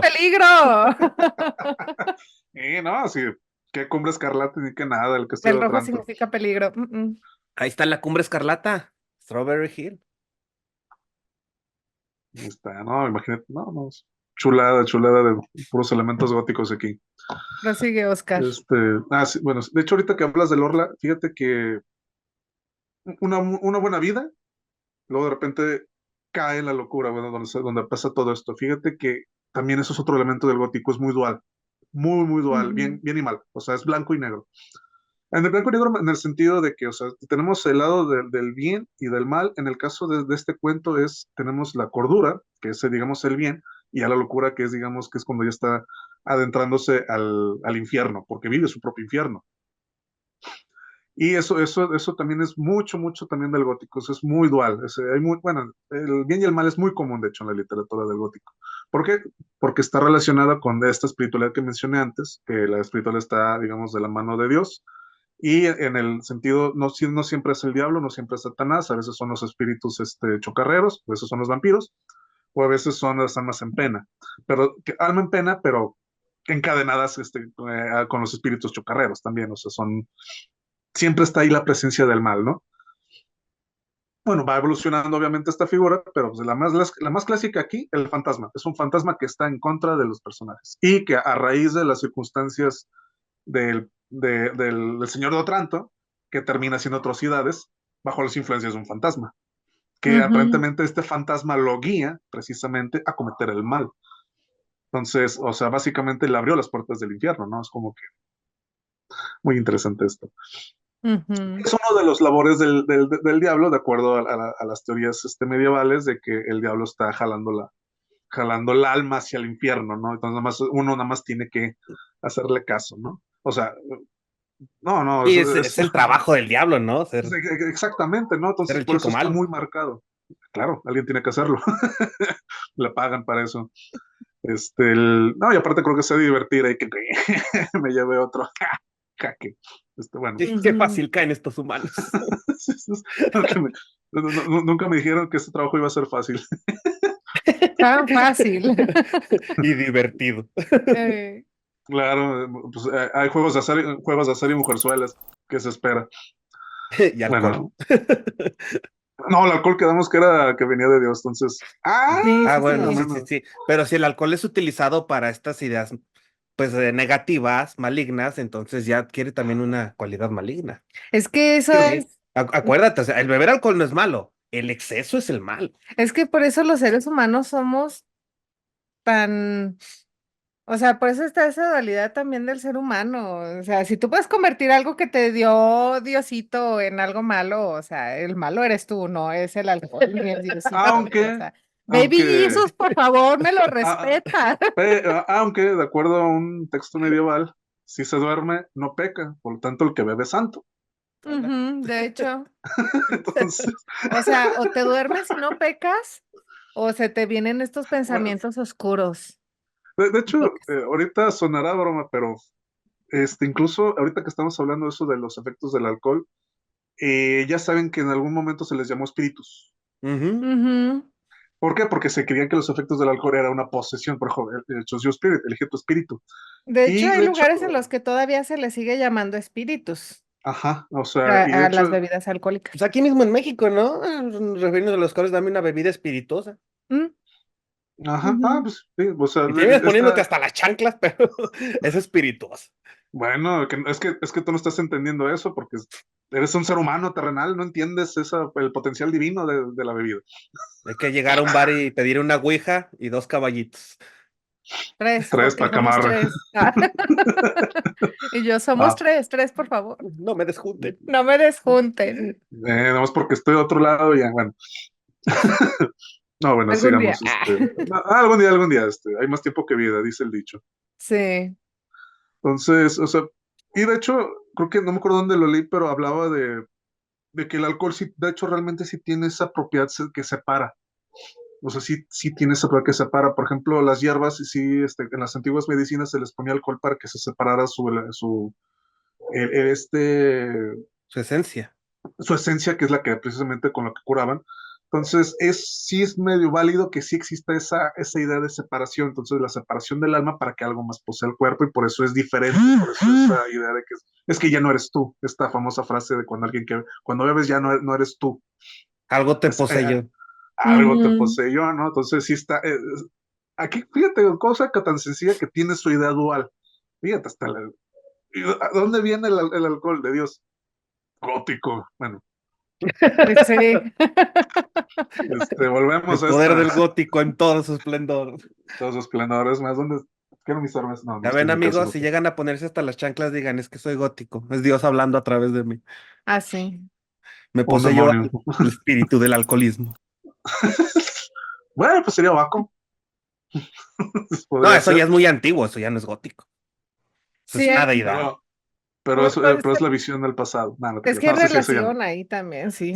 peligro. No, sí. ¿Qué cumbre escarlata ni qué nada del Castillo El de rojo Otranto? significa peligro. Ahí está la cumbre escarlata. Strawberry Hill. Ahí está, no, imagínate, no, no. Chulada, chulada de puros elementos góticos aquí. Prosigue, Oscar. Este, sí, bueno, de hecho, ahorita que hablas del Orla, fíjate que una buena vida, luego de repente cae en la locura, bueno, donde pasa todo esto. Fíjate que también eso es otro elemento del gótico, es muy dual, muy, muy dual, bien, Ujú, bien y mal, o sea, es blanco y negro. En el blanco y negro en el sentido de que, o sea, tenemos el lado del bien y del mal. En el caso de este cuento tenemos la cordura, que es, digamos, el bien, y a la locura, que es, digamos, que es cuando ya está adentrándose al infierno, porque vive su propio infierno. Y eso también es mucho, mucho también del gótico, eso es muy dual. Bueno, el bien y el mal es muy común, de hecho, en la literatura del gótico. ¿Por qué? Porque está relacionada con esta espiritualidad que mencioné antes, que la espiritualidad está, digamos, de la mano de Dios, y en el sentido, no, no siempre es el diablo, no siempre es Satanás, a veces son los espíritus chocarreros, a veces son los vampiros, o a veces son las almas en pena. Pero alma en pena, pero encadenadas con los espíritus chocarreros también, o sea, siempre está ahí la presencia del mal, ¿no? Bueno, va evolucionando obviamente esta figura, pero pues, la más clásica aquí, el fantasma. Es un fantasma que está en contra de los personajes y que a raíz de las circunstancias del señor de Otranto, que termina haciendo atrocidades bajo las influencias de un fantasma, que Ujú, aparentemente este fantasma lo guía precisamente a cometer el mal. Entonces, o sea, básicamente le abrió las puertas del infierno, ¿no? Es como que muy interesante esto. ujú. Es uno de los labores del diablo, de acuerdo a las teorías medievales, de que el diablo está jalando el alma hacia el infierno, ¿no? Entonces uno nada más tiene que hacerle caso, ¿no? O sea, no, no, Y es el trabajo del diablo, ¿no? exactamente, ¿no? Ser Entonces el por chico eso está malo. muy marcado. Claro, alguien tiene que hacerlo. Le pagan para eso. No, y aparte creo que se divertir ahí que me lleve otro jaque. Bueno, Sí, qué Ujú. fácil caen estos humanos. nunca me, nunca me dijeron que este trabajo iba a ser fácil. Tan fácil. Y divertido. Eh, Claro, pues hay juegos de azar y mujerzuelas, que se espera. Y alcohol. Bueno, no, el alcohol quedamos que era que venía de Dios, entonces. sí, Ah, sí, bueno, sí. sí, sí, Bueno, sí. Pero si el alcohol es utilizado para estas ideas, pues, negativas, malignas, entonces ya adquiere también una cualidad maligna. Es que eso sí, Sí. es, Acuérdate, o sea, el beber alcohol no es malo, el exceso es el mal. es que por eso los seres humanos somos tan, o sea, por eso está esa dualidad también del ser humano. O sea, si tú puedes convertir algo que te dio Diosito en algo malo, o sea, el malo eres tú, no es el alcohol ni el Diosito. O aunque, sea, Baby aunque, Jesus, por favor, me lo a- respeta. aunque, de acuerdo a un texto medieval, si se duerme, no peca, por lo tanto, el que bebe es santo. Hola. Ujú, de hecho, Entonces, o sea, o te duermes y no pecas, o se te vienen estos bueno, pensamientos oscuros. de hecho, ahorita sonará broma, pero incluso ahorita que estamos hablando de eso de los efectos del alcohol, ya saben que en algún momento se les llamó espíritus. Ujú. Ujú. ¿Por qué? Porque se creían que los efectos del alcohol era una posesión, por ejemplo, el choose your spirit, elige tu espíritu. De hecho, Y hay de hecho, lugares en los que todavía se les sigue llamando espíritus ajá, o sea, y de a las hecho, bebidas Pues alcohólicas. aquí mismo en México, ¿no? Refiriéndonos a los cuales dame una bebida espirituosa. Mm, ajá, ujú. pues sí, o sea, Y terminas poniéndote esta, hasta las chanclas, pero es espirituoso. bueno, es que tú no estás entendiendo eso porque eres un ser humano terrenal, no entiendes el potencial divino de la bebida. Hay que llegar a un bar y pedir una ouija y dos caballitos. Tres, Tres porque para somos camarra. tres. Ah, y yo somos Ah, tres, tres, por favor. No me desjunten. No me desjunten. nada más porque estoy de otro lado, ya, bueno. No, bueno, Algún día. sigamos. Algún día, hay más tiempo que vida, dice el dicho. Sí. Entonces, o sea, y de hecho, creo que no me acuerdo dónde lo leí, pero hablaba de que el alcohol sí, de hecho, realmente sí tiene esa propiedad que separa. O sea, sí, sí tiene esa propiedad que separa. Por ejemplo, las hierbas, sí, en las antiguas medicinas se les ponía alcohol para que se separara el- este, Su esencia. su esencia, que es la que precisamente con la que curaban. Entonces, sí es medio válido que sí exista esa idea de separación, entonces la separación del alma para que algo más posea el cuerpo y por eso es diferente, por eso esa idea de que es que ya no eres tú, esta famosa frase de cuando bebes ya no eres tú, Algo te es, poseyó. algo te Ujú. poseyó, ¿no? Entonces sí está, aquí fíjate, cosa que tan sencilla que tiene su idea dual, fíjate, ¿a dónde viene el alcohol de Dios? Gótico, bueno, Pues sí. El volvemos a poder esta. del gótico en todo su esplendor. Todos los esplendores más. ¿Dónde? Quiero mis armas. No, no Ya estoy ven, en mi casa. amigos, si llegan a ponerse hasta las chanclas, digan, es que soy gótico. Es Dios hablando a través de mí. Ah, sí. Me Un poseyó demonio. el espíritu del alcoholismo. Bueno, pues sería Baco. No, Podría eso ya ser. es muy antiguo, eso ya no es gótico. Eso Sí, es una deidad. Pero es la visión del pasado. No, no te es creas. que hay No, sí, sí, eso ya no. relación ahí también, sí.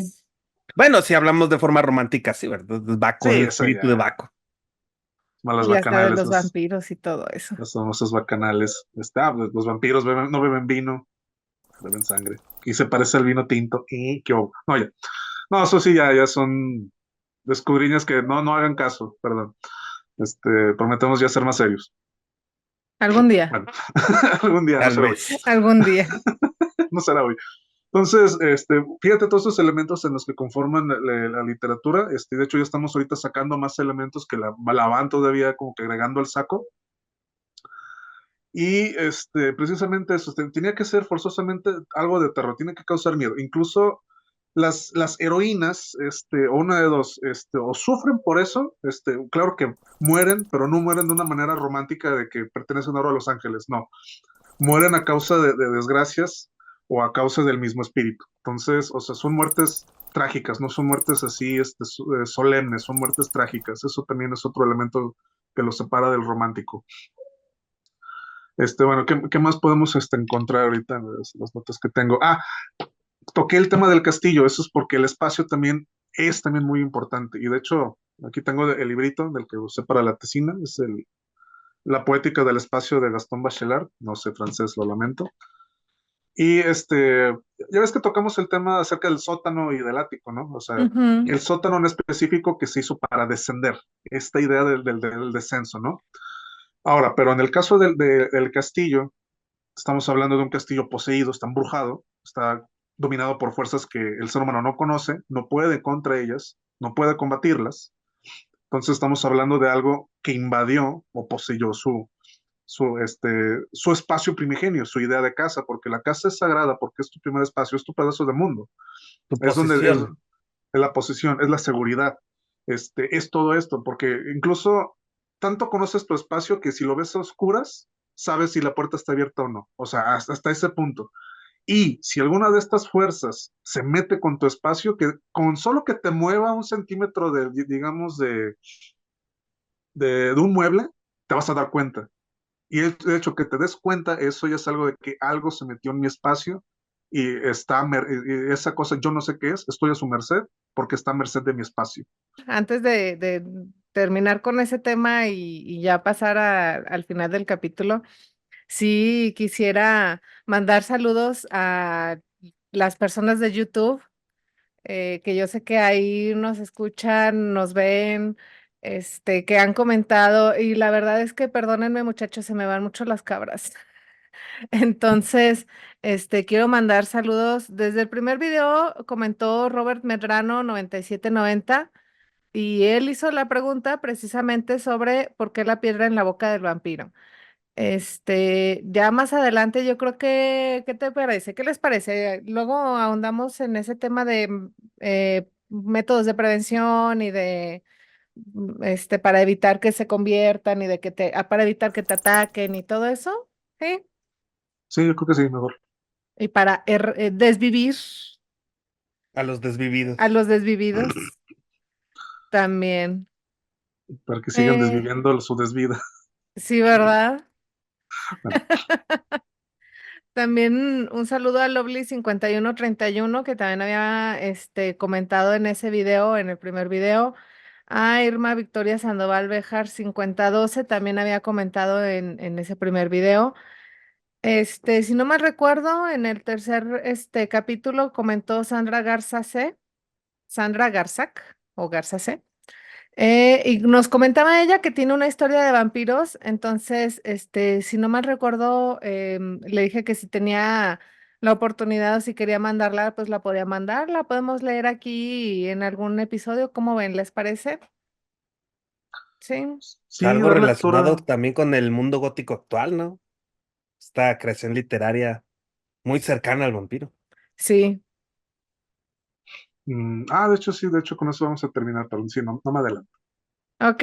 Bueno, si hablamos de forma romántica, sí, ¿verdad? Es Sí, Baco, el eso espíritu de ya. Baco. Malas Y hasta de bacanales, los vampiros y todo eso. las famosas bacanales. Los vampiros no beben vino, beben sangre. Y se parece al vino tinto. Y qué hubo. No, ya. No, eso sí, ya son descubriñas que no hagan caso, perdón. Prometemos ya ser más serios. Algún día, Bueno, algún día, no Tal será hoy. vez. algún día. No será hoy. Entonces, fíjate todos esos elementos en los que conforman la literatura. De hecho, ya estamos ahorita sacando más elementos que la van todavía como que agregando al saco. Y precisamente eso, tenía que ser forzosamente algo de terror, tiene que causar miedo. Incluso las heroínas, o una de dos, o sufren por eso, claro que mueren, pero no mueren de una manera romántica de que pertenecen ahora a los ángeles, no, mueren a causa de desgracias o a causa del mismo espíritu. Entonces, o sea, son muertes trágicas, no son muertes así, solemnes, son muertes trágicas. Eso también es otro elemento que los separa del romántico. Bueno, ¿qué más podemos encontrar ahorita en las notas que tengo? Ah, toqué el tema del castillo, eso es porque el espacio también es también muy importante. Y de hecho, aquí tengo el librito del que usé para la tesina, es La poética del espacio de Gastón Bachelard, no sé francés, lo lamento. Y ya ves que tocamos el tema acerca del sótano y del ático, ¿no? O sea, Ujú. el sótano en específico que se hizo para descender, esta idea del descenso, ¿no? Ahora, pero en el caso del castillo, estamos hablando de un castillo poseído, está embrujado, está dominado por fuerzas que el ser humano no conoce, no puede contra ellas, no puede combatirlas. Entonces estamos hablando de algo que invadió o poseyó su espacio primigenio, su idea de casa, porque la casa es sagrada, porque es tu primer espacio, es tu pedazo de mundo, Tu es donde es posición. la posición, es la seguridad, es todo esto, porque incluso tanto conoces tu espacio que si lo ves a oscuras, sabes si la puerta está abierta o no, o sea, hasta ese punto. Y si alguna de estas fuerzas se mete con tu espacio, que con solo que te mueva un centímetro digamos, de un mueble, te vas a dar cuenta. Y el hecho que te des cuenta, eso ya es algo de que algo se metió en mi espacio y y esa cosa yo no sé qué es, estoy a su merced porque está a merced de mi espacio. Antes de terminar con ese tema y ya pasar al final del capítulo, sí quisiera mandar saludos a las personas de YouTube, que yo sé que ahí nos escuchan, nos ven, que han comentado, y la verdad es que, perdónenme muchachos, se me van mucho las cabras. Entonces, quiero mandar saludos. Desde el primer video comentó Robert Medrano 9790 y él hizo la pregunta precisamente sobre por qué la piedra en la boca del vampiro. Ya más adelante yo creo que, ¿qué te parece? ¿Qué les parece? Luego ahondamos en ese tema de métodos de prevención y de, para evitar que se conviertan y de que para evitar que te ataquen y todo eso, ¿sí? Sí, yo creo que sí, mejor, Y para desvivir A los a desvividos. los desvividos también. para que sigan Eh, desviviendo su desvida. sí, ¿verdad? Bueno, También un saludo a Lovely5131 que también había comentado en ese video, en el primer video. A Irma Victoria Sandoval Bejar 5012 también había comentado en ese primer video. Si no mal recuerdo, en el tercer capítulo comentó Sandra Garza C, Sandra Garzac o Garza C. Y nos comentaba ella que tiene una historia de vampiros, entonces, si no mal recuerdo, le dije que si tenía la oportunidad o si quería mandarla, pues la podía mandar, la podemos leer aquí en algún episodio, ¿cómo ven? ¿Les parece? Sí, sí, Algo dar relacionado lectura. también con el mundo gótico actual, ¿no? Esta creación literaria muy cercana al vampiro. sí. De hecho, sí, de hecho, con eso vamos a terminar, pero sí, no me adelanto. Ok.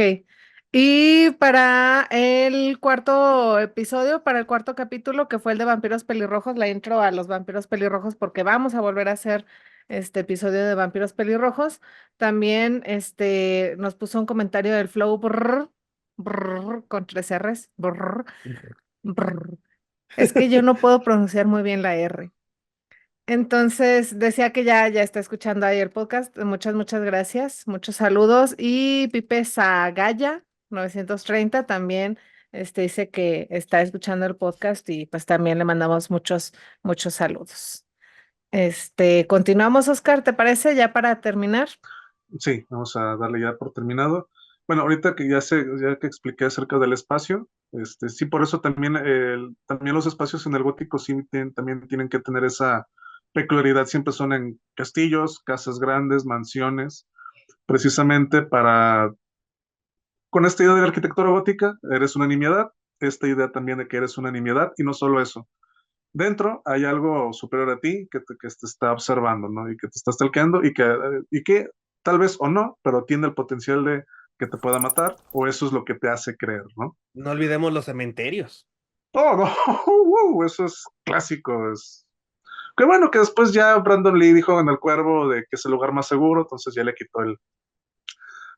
Y para el cuarto episodio, para el cuarto capítulo, que fue el de vampiros pelirrojos, la intro a los vampiros pelirrojos, porque vamos a volver a hacer este episodio de vampiros pelirrojos. También nos puso un comentario del Flow con tres R's. Brr. Es que yo no puedo pronunciar muy bien la R. Entonces decía que ya está escuchando ahí el podcast. Muchas gracias. Muchos saludos. Y Pipe Zagaya 930 también dice que está escuchando el podcast y pues también le mandamos muchos saludos. Continuamos, Oscar, ¿te parece? Ya para terminar. Sí, vamos a darle ya por terminado. Bueno, ahorita que ya que expliqué acerca del espacio, sí, por eso también, también los espacios en el gótico sí también tienen que tener esa peculiaridad siempre son en castillos, casas grandes, mansiones, precisamente con esta idea de la arquitectura gótica, eres una nimiedad, esta idea también de que eres una nimiedad, y no solo eso, dentro hay algo superior a ti que te está observando, ¿no? Y que te está stalkeando y que tal vez o no, pero tiene el potencial de que te pueda matar, o eso es lo que te hace creer, ¿no? No olvidemos los cementerios. Oh, no, eso es clásico, qué bueno que después ya Brandon Lee dijo en El Cuervo de que es el lugar más seguro, entonces ya le quitó el...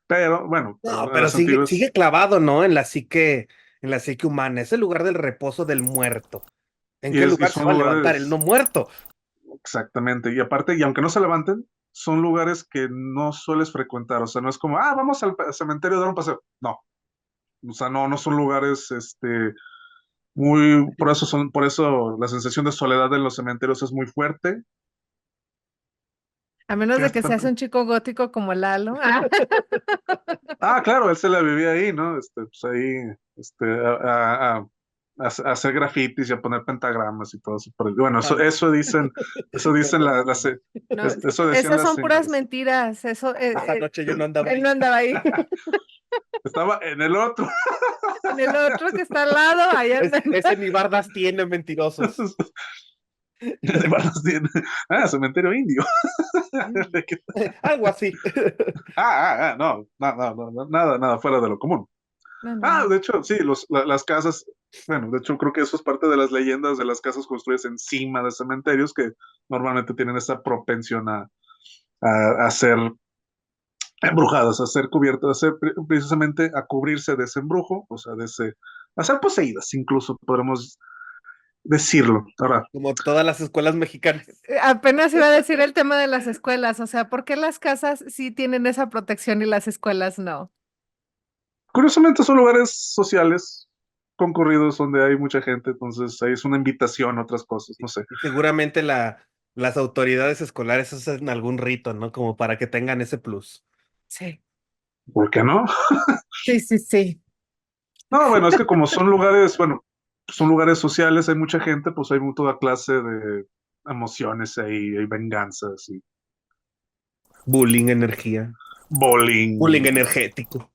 Pero, bueno, No, en pero las sigue antiguas... clavado, ¿no? En la psique humana. Es el lugar del reposo del muerto. ¿En qué Y lugar se son va a levantar el no lugares, muerto? exactamente, y aparte, y aunque no se levanten, son lugares que no sueles frecuentar, o sea, no es como, vamos al cementerio a dar un paseo, no, o sea, no, no son lugares, por eso la sensación de soledad en los cementerios es muy fuerte, A menos que de que hasta, seas un chico gótico como Lalo. claro, él se la vivía ahí, ¿no? Pues ahí, a hacer grafitis y a poner pentagramas y todo eso. Bueno, Ah, eso dicen No, eso decían esas las son puras señoras. mentiras. Eso, esa noche yo no andaba él ahí. no andaba ahí. Estaba en el otro. En el otro que está al lado, allá anda. Ese ni bardas tiene, mentirosos. Cementerio indio. Algo así. No, no, no, no, no, nada, nada fuera de lo común. No, no, no. De hecho, sí, las casas, bueno, de hecho creo que eso es parte de las leyendas de las casas construidas encima de cementerios que normalmente tienen esa propensión a ser embrujadas, a ser cubiertas, precisamente a cubrirse de ese embrujo, o sea, a ser poseídas, incluso podremos decirlo. Ahora, Como todas las escuelas mexicanas. Apenas iba a decir el tema de las escuelas, o sea, ¿por qué las casas sí tienen esa protección y las escuelas no? curiosamente son lugares sociales concurridos donde hay mucha gente, entonces ahí es una invitación a otras cosas, no sé. Y seguramente las autoridades escolares hacen algún rito, ¿no? Como para que tengan ese plus. Sí, ¿Por qué no? sí, sí, sí. No, bueno, es que como son lugares, bueno, son lugares sociales, hay mucha gente, pues hay toda clase de emociones ahí, hay venganzas y Bullying, energía. Bullying bowling, energético.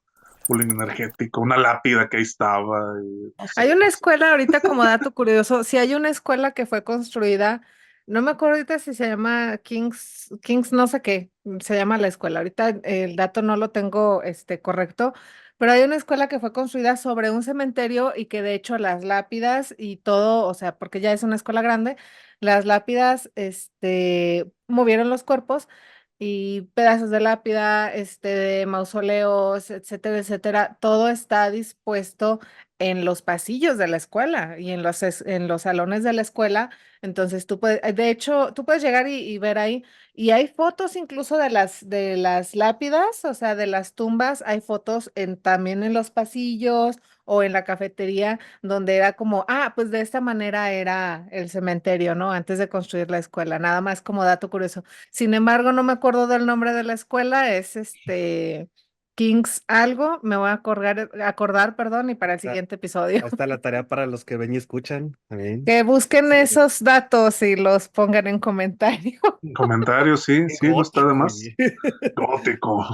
bullying energético, una lápida que ahí estaba, y no sé, Hay una no sé. escuela ahorita como dato curioso, sí hay una escuela que fue construida, no me acuerdo ahorita si se llama Kings no sé qué, se llama la escuela, ahorita el dato no lo tengo correcto, pero hay una escuela que fue construida sobre un cementerio y que de hecho las lápidas y todo, o sea, porque ya es una escuela grande, las lápidas movieron los cuerpos y pedazos de lápida, de mausoleos, etcétera, etcétera, todo está dispuesto en los pasillos de la escuela y en los salones de la escuela. Entonces tú puedes, de hecho, tú puedes llegar y ver ahí, y hay fotos incluso de las lápidas, o sea, de las tumbas, hay fotos también en los pasillos o en la cafetería, donde era como, pues de esta manera era el cementerio, ¿no? Antes de construir la escuela, nada más como dato curioso. Sin embargo, no me acuerdo del nombre de la escuela, es Kings algo, me voy a acordar, perdón, y para el Ah, siguiente episodio. ahí está la tarea para los que ven y escuchan. También. Que busquen esos datos y los pongan en comentario. Comentarios, sí, Qué sí, no está de gótico, más. oye. Gótico.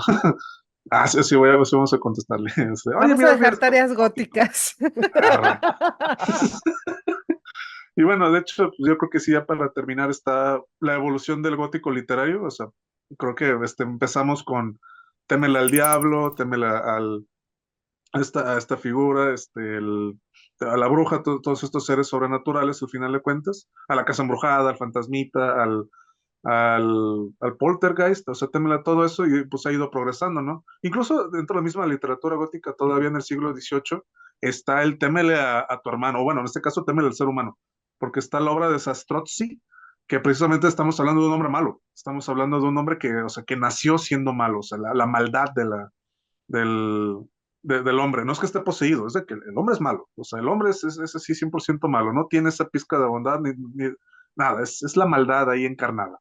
Sí, sí, sí, vamos a contestarle. Oye, Vamos a mira, dejar mira, tareas góticas. arre. Y bueno, de hecho, pues yo creo que sí, ya para terminar está la evolución del gótico literario. O sea, creo que empezamos con Témele al diablo, a esta figura, a la bruja, todos estos seres sobrenaturales, al final de cuentas, a la casa embrujada, al fantasmita, al poltergeist, o sea, témele a todo eso y pues ha ido progresando, ¿no? Incluso dentro de la misma literatura gótica, todavía en el siglo XVIII, está el témele a tu hermano, o bueno, en este caso témele al ser humano, porque está la obra de Sastrozzi, que precisamente estamos hablando de un hombre malo, estamos hablando de un hombre que, o sea, que nació siendo malo, o sea, la maldad del, del hombre. No es que esté poseído, es de que el hombre es malo. O sea, el hombre es así 100% malo. No tiene esa pizca de bondad ni nada. Es la maldad ahí encarnada.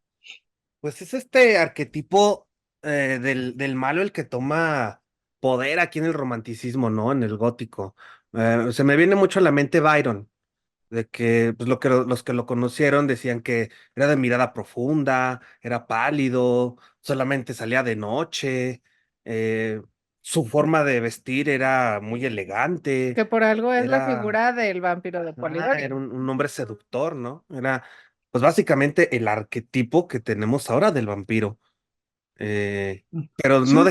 Pues es este arquetipo del malo el que toma poder aquí en el romanticismo, ¿no? En el gótico. Se me viene mucho a la mente Byron. de que, pues, los que lo conocieron decían que era de mirada profunda, era pálido, solamente salía de noche, eh, su forma de vestir era muy elegante, Que por algo es la era, figura del vampiro de era Polidori. un hombre seductor, ¿no? Era, pues básicamente el arquetipo que tenemos ahora del vampiro, pero Sí, no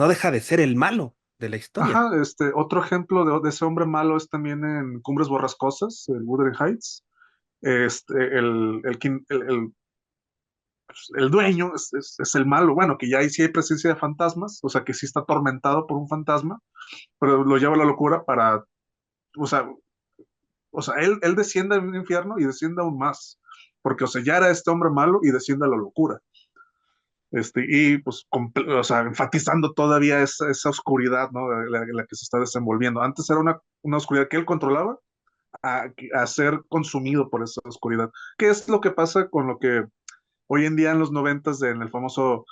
deja de ser el malo de la historia. ajá, otro ejemplo de ese hombre malo es también en Cumbres Borrascosas, el Wuthering Heights. El dueño es el malo, bueno, que ya ahí sí hay presencia de fantasmas, o sea, que sí está atormentado por un fantasma, pero lo lleva a la locura para, o sea, él desciende al infierno y desciende aún más, porque, o sea, ya era este hombre malo y desciende a la locura. Y pues, o sea, enfatizando todavía esa oscuridad, ¿no? La que se está desenvolviendo. Antes era una oscuridad que él controlaba a ser consumido por esa oscuridad. ¿Qué es lo que pasa con lo que hoy en día en los noventas, en el famoso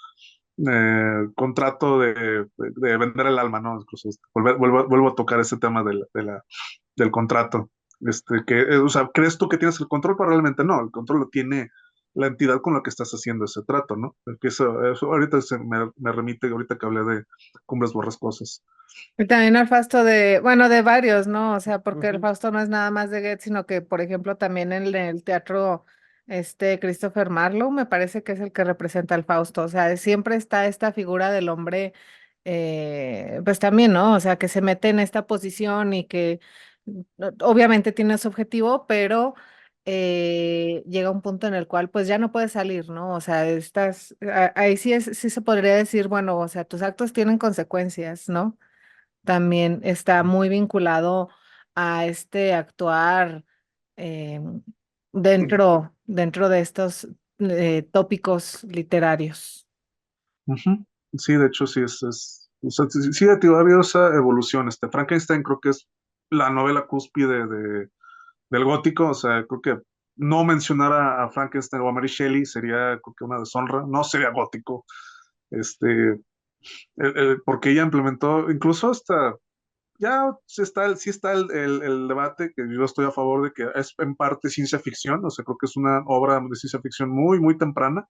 contrato de vender el alma, ¿no? Incluso vuelvo a tocar ese tema del contrato. O sea, ¿crees tú que tienes el control? Pero realmente no, el control lo tiene la entidad con la que estás haciendo ese trato, ¿no? Porque eso ahorita me remite, ahorita que hablé de Cumbres Borrascosas. Y también al Fausto de, bueno, de varios, ¿no? O sea, porque el Ujú. Fausto no es nada más de Goethe, sino que, por ejemplo, también en el teatro, Christopher Marlowe me parece que es el que representa al Fausto. O sea, siempre está esta figura del hombre, pues también, ¿no? O sea, que se mete en esta posición y que obviamente tiene su objetivo, pero llega un punto en el cual pues ya no puede salir, ¿no? O sea, ahí sí sí se podría decir, bueno, o sea, tus actos tienen consecuencias, ¿no? También está muy vinculado a este actuar eh, dentro de estos tópicos literarios. Ujú. Sí, de hecho, sí o sea, sí, sí, ha habido esa evolución. Frankenstein creo que es la novela cúspide del gótico, o sea, creo que no mencionar a Frankenstein o a Mary Shelley sería, creo que una deshonra, no sería gótico, porque ella implementó, incluso hasta, ya sí está el debate, que yo estoy a favor de que es en parte ciencia ficción, o sea, creo que es una obra de ciencia ficción muy, muy temprana.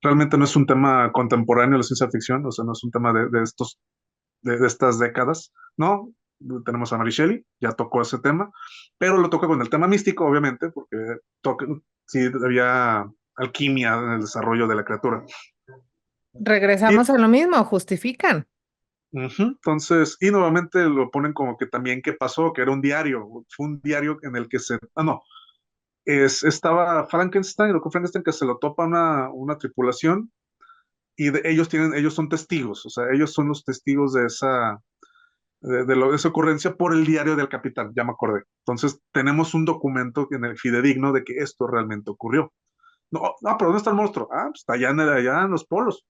Realmente no es un tema contemporáneo la ciencia ficción, o sea, no es un tema de estas décadas, ¿no? Tenemos a Mary Shelley, ya tocó ese tema, pero lo toca con el tema místico, obviamente, porque sí había alquimia en el desarrollo de la criatura. Y Regresamos a lo mismo, justifican. entonces, y nuevamente lo ponen como que también qué pasó, que era un diario, fue un diario en el que no, estaba Frankenstein, lo que Frankenstein que se lo topa una tripulación y ellos son testigos, o sea, ellos son los testigos de esa ocurrencia por el diario del capitán, ya me acordé. Entonces, tenemos un documento en el fidedigno de que esto realmente ocurrió. No, no, pero ¿dónde está el monstruo? Ah, pues está allá en los polos,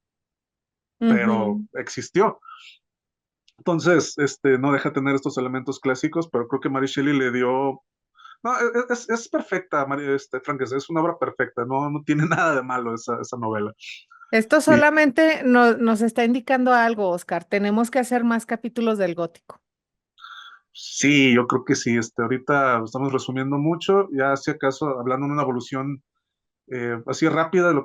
pero Ujú. existió. Entonces, no deja de tener estos elementos clásicos, pero creo que Mary Shelley le dio. No, es perfecta, Frankenstein, es una obra perfecta, no tiene nada de malo esa novela. Esto Y solamente nos está indicando algo, Oscar. Tenemos que hacer más capítulos del gótico. sí, yo creo que sí, ahorita estamos resumiendo mucho, ya si acaso hablando de una evolución así rápida de lo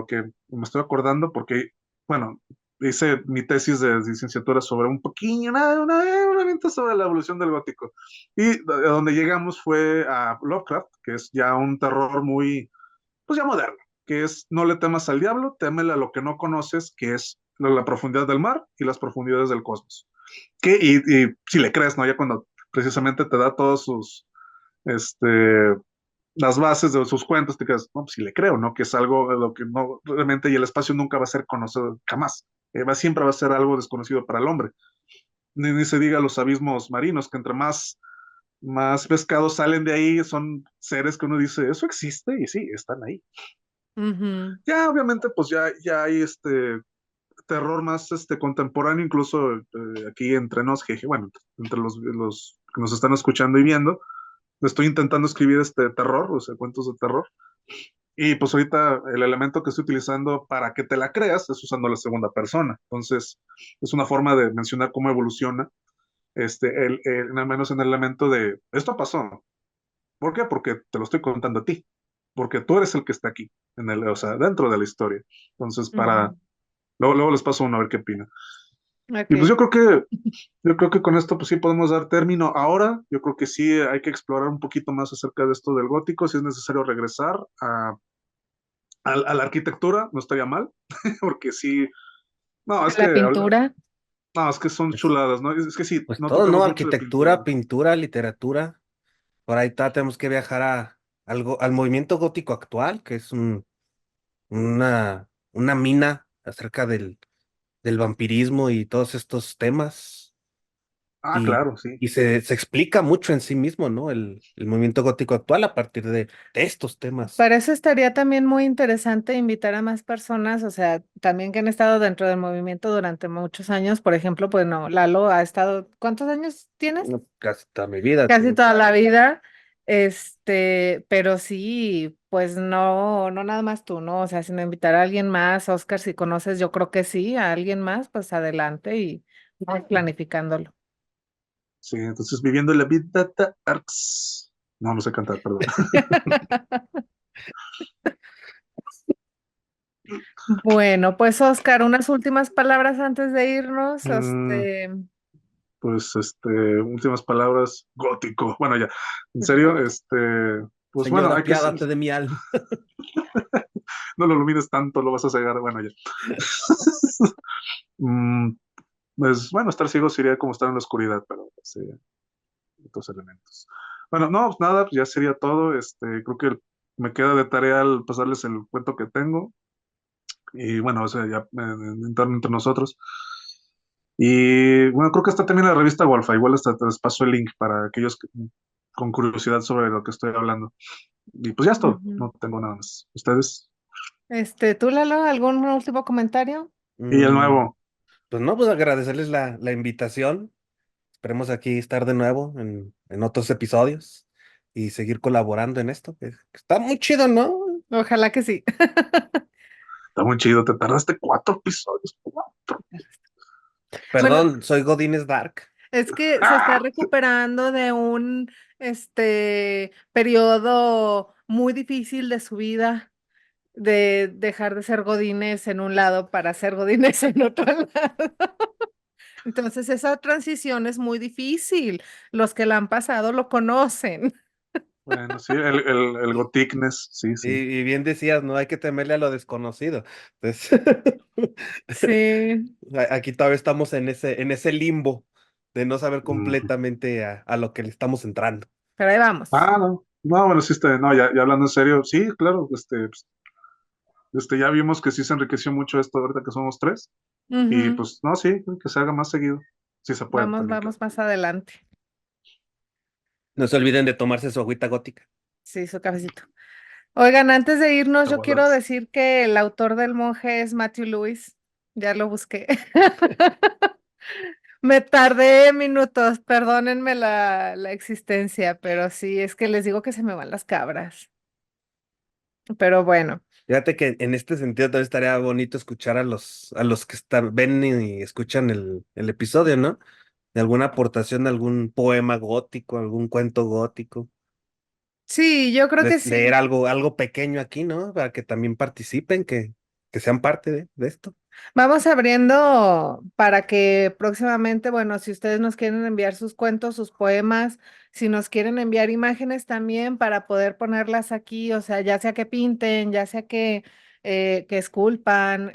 que me estoy acordando, porque, bueno, hice mi tesis de licenciatura sobre un poquillo, una venta sobre la evolución del gótico. Y a donde llegamos fue a Lovecraft, que es ya un terror muy, pues ya moderno, que es no le temas al diablo, témele a lo que no conoces, que es la profundidad del mar y las profundidades del cosmos. Y si le crees, ¿no? Ya cuando precisamente te da todos este, las bases de sus cuentos, te quedas, no, pues sí le creo, ¿no? Que es algo de lo que no, realmente, y el espacio nunca va a ser conocido jamás. Siempre va a ser algo desconocido para el hombre. Ni se diga los abismos marinos, que entre más pescados salen de ahí, son seres que uno dice, eso existe, y sí, están ahí. Ujú. Ya, obviamente, pues ya hay terror más contemporáneo, incluso aquí entre nos, bueno, entre los que nos están escuchando y viendo, estoy intentando escribir este terror, o sea, cuentos de terror. Y pues ahorita el elemento que estoy utilizando para que te la creas es usando la segunda persona. Entonces, es una forma de mencionar cómo evoluciona, al menos en el elemento de, esto pasó. ¿Por qué? Porque te lo estoy contando a ti, porque tú eres el que está aquí, o sea, dentro de la historia. Entonces, Ujú. luego les paso uno a ver qué opina. Y pues Ok. yo creo que con esto pues sí podemos dar término. Ahora, yo creo que sí hay que explorar un poquito más acerca de esto del gótico, si es necesario regresar a la arquitectura, no estaría mal, porque sí, no, La pintura. no, es que son Pues, chuladas, ¿no? Es que sí, pues no todo, ¿no? tocamos mucho de Arquitectura, pintura. pintura, literatura. Por ahí tenemos que viajar al movimiento gótico actual, que es una mina acerca del vampirismo y todos estos temas. Ah, Y, claro, sí. y se explica mucho en sí mismo, ¿no? El movimiento gótico actual a partir de estos temas. Para eso estaría también muy interesante invitar a más personas, o sea, también que han estado dentro del movimiento durante muchos años. Por ejemplo, pues no, Lalo ha estado, ¿cuántos años tienes? No, casi toda mi vida. Casi toda la vida. Pero sí, pues no, no nada más tú, ¿no? O sea, sino invitar a alguien más, Oscar, si conoces, yo creo que sí, a alguien más, pues adelante y vamos planificándolo. Sí, entonces viviendo la vida de Arx. No, no sé cantar, perdón. Bueno, pues Oscar, unas últimas palabras antes de irnos. Mm, pues, últimas palabras, gótico. Bueno, ya, en serio, pues bueno, Señor, hay que, apiádate de mi alma. no lo ilumines tanto, lo vas a cegar. Bueno, ya. Mm, pues bueno, estar ciego sería como estar en la oscuridad, pero sí, otros elementos. Bueno, no, pues nada, pues ya sería todo. Creo que me queda de tarea el pasarles el cuento que tengo. Y bueno, o sea, ya entre nosotros. Y bueno, creo que está también la revista Wolfa. Igual hasta te les paso el link para aquellos con curiosidad sobre lo que estoy hablando. Y pues ya es todo. Ujú. No tengo nada más. ¿Ustedes? ¿Tú, Lalo, algún último comentario? Y el Mm, nuevo. pues no, pues agradecerles la invitación. Esperemos aquí estar de nuevo en otros episodios y seguir colaborando en esto, que está muy chido, ¿no? Ojalá que sí. Está muy chido. Te tardaste 4 episodios. Bueno, Perdón, soy Godínez Dark. es que se está ¡Ah! recuperando de un periodo muy difícil de su vida, de dejar de ser Godínez en un lado para ser Godínez en otro lado. Entonces, esa transición es muy difícil. Los que la han pasado lo conocen. Bueno, sí, el Gotikness, sí, Y, sí. y bien decías, no hay que temerle a lo desconocido. Entonces, Sí, aquí todavía estamos en ese limbo de no saber Ujú. completamente a lo que le estamos entrando. pero ahí vamos. Ah, no. No, bueno, sí, no, ya hablando en serio, sí, claro, pues, ya vimos que sí se enriqueció mucho esto ahorita que somos tres. Y Ujú. pues, no, sí, que se haga más seguido. Sí se puede Vamos, también, claro. vamos más adelante. No se olviden de tomarse su agüita gótica. Sí, su cafecito. Oigan, antes de irnos, yo quiero Aguardas. decir que el autor del monje es Matthew Lewis. Ya lo busqué. Me tardé minutos, perdónenme la existencia, pero sí, es que les digo que se me van las cabras. Pero bueno, Fíjate que en este sentido también estaría bonito escuchar a los que ven y escuchan el episodio, ¿no? De alguna aportación, de algún poema gótico, algún cuento gótico. sí, yo creo que Leer sí. algo pequeño aquí, ¿no? Para que también participen, que sean parte de esto. Vamos abriendo para que próximamente, bueno, si ustedes nos quieren enviar sus cuentos, sus poemas, si nos quieren enviar imágenes también para poder ponerlas aquí, o sea, ya sea que pinten, ya sea que esculpan,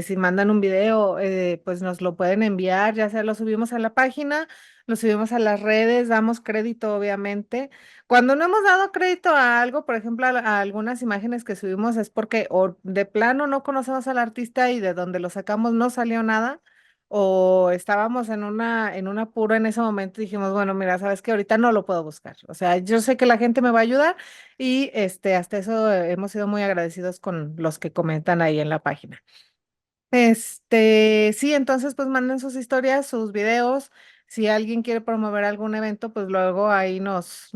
si mandan un video, pues nos lo pueden enviar, ya sea lo subimos a la página, lo subimos a las redes, damos crédito, obviamente. Cuando no hemos dado crédito a algo, por ejemplo, a algunas imágenes que subimos es porque o de plano no conocemos al artista y de donde lo sacamos no salió nada, o estábamos en un apuro en ese momento y dijimos, bueno, mira, sabes que ahorita no lo puedo buscar. O sea, yo sé que la gente me va a ayudar y hasta eso hemos sido muy agradecidos con los que comentan ahí en la página. Sí, entonces pues manden sus historias, sus videos. Si alguien quiere promover algún evento, pues luego ahí nos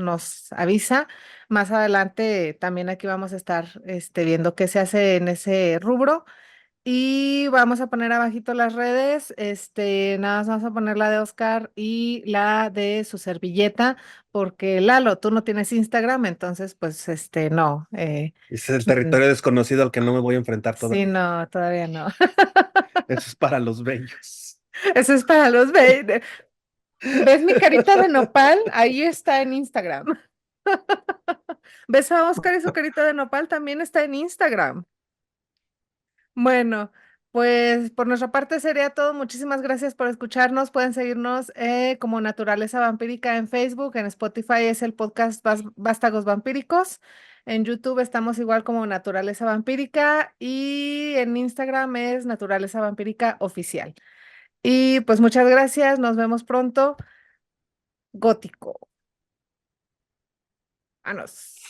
avisa. Más adelante también aquí vamos a estar viendo qué se hace en ese rubro. Y vamos a poner abajito las redes, nada más vamos a poner la de Oscar y la de su servilleta, porque Lalo, tú no tienes Instagram, entonces pues no, Ese es el mm, territorio desconocido al que no me voy a enfrentar sí, todavía. no, todavía no. Eso es para los bellos. Eso es para los ¿Ves mi carita de nopal? Ahí está en Instagram. ¿Ves a Oscar y su carita de nopal? También está en Instagram. Bueno, pues por nuestra parte sería todo. Muchísimas gracias por escucharnos. Pueden seguirnos como Naturaleza Vampírica en Facebook, en Spotify es el podcast Vástagos Vampíricos. En YouTube estamos igual como Naturaleza Vampírica y en Instagram es Naturaleza Vampírica Oficial. Y pues muchas gracias, nos vemos pronto. Gótico. Anos.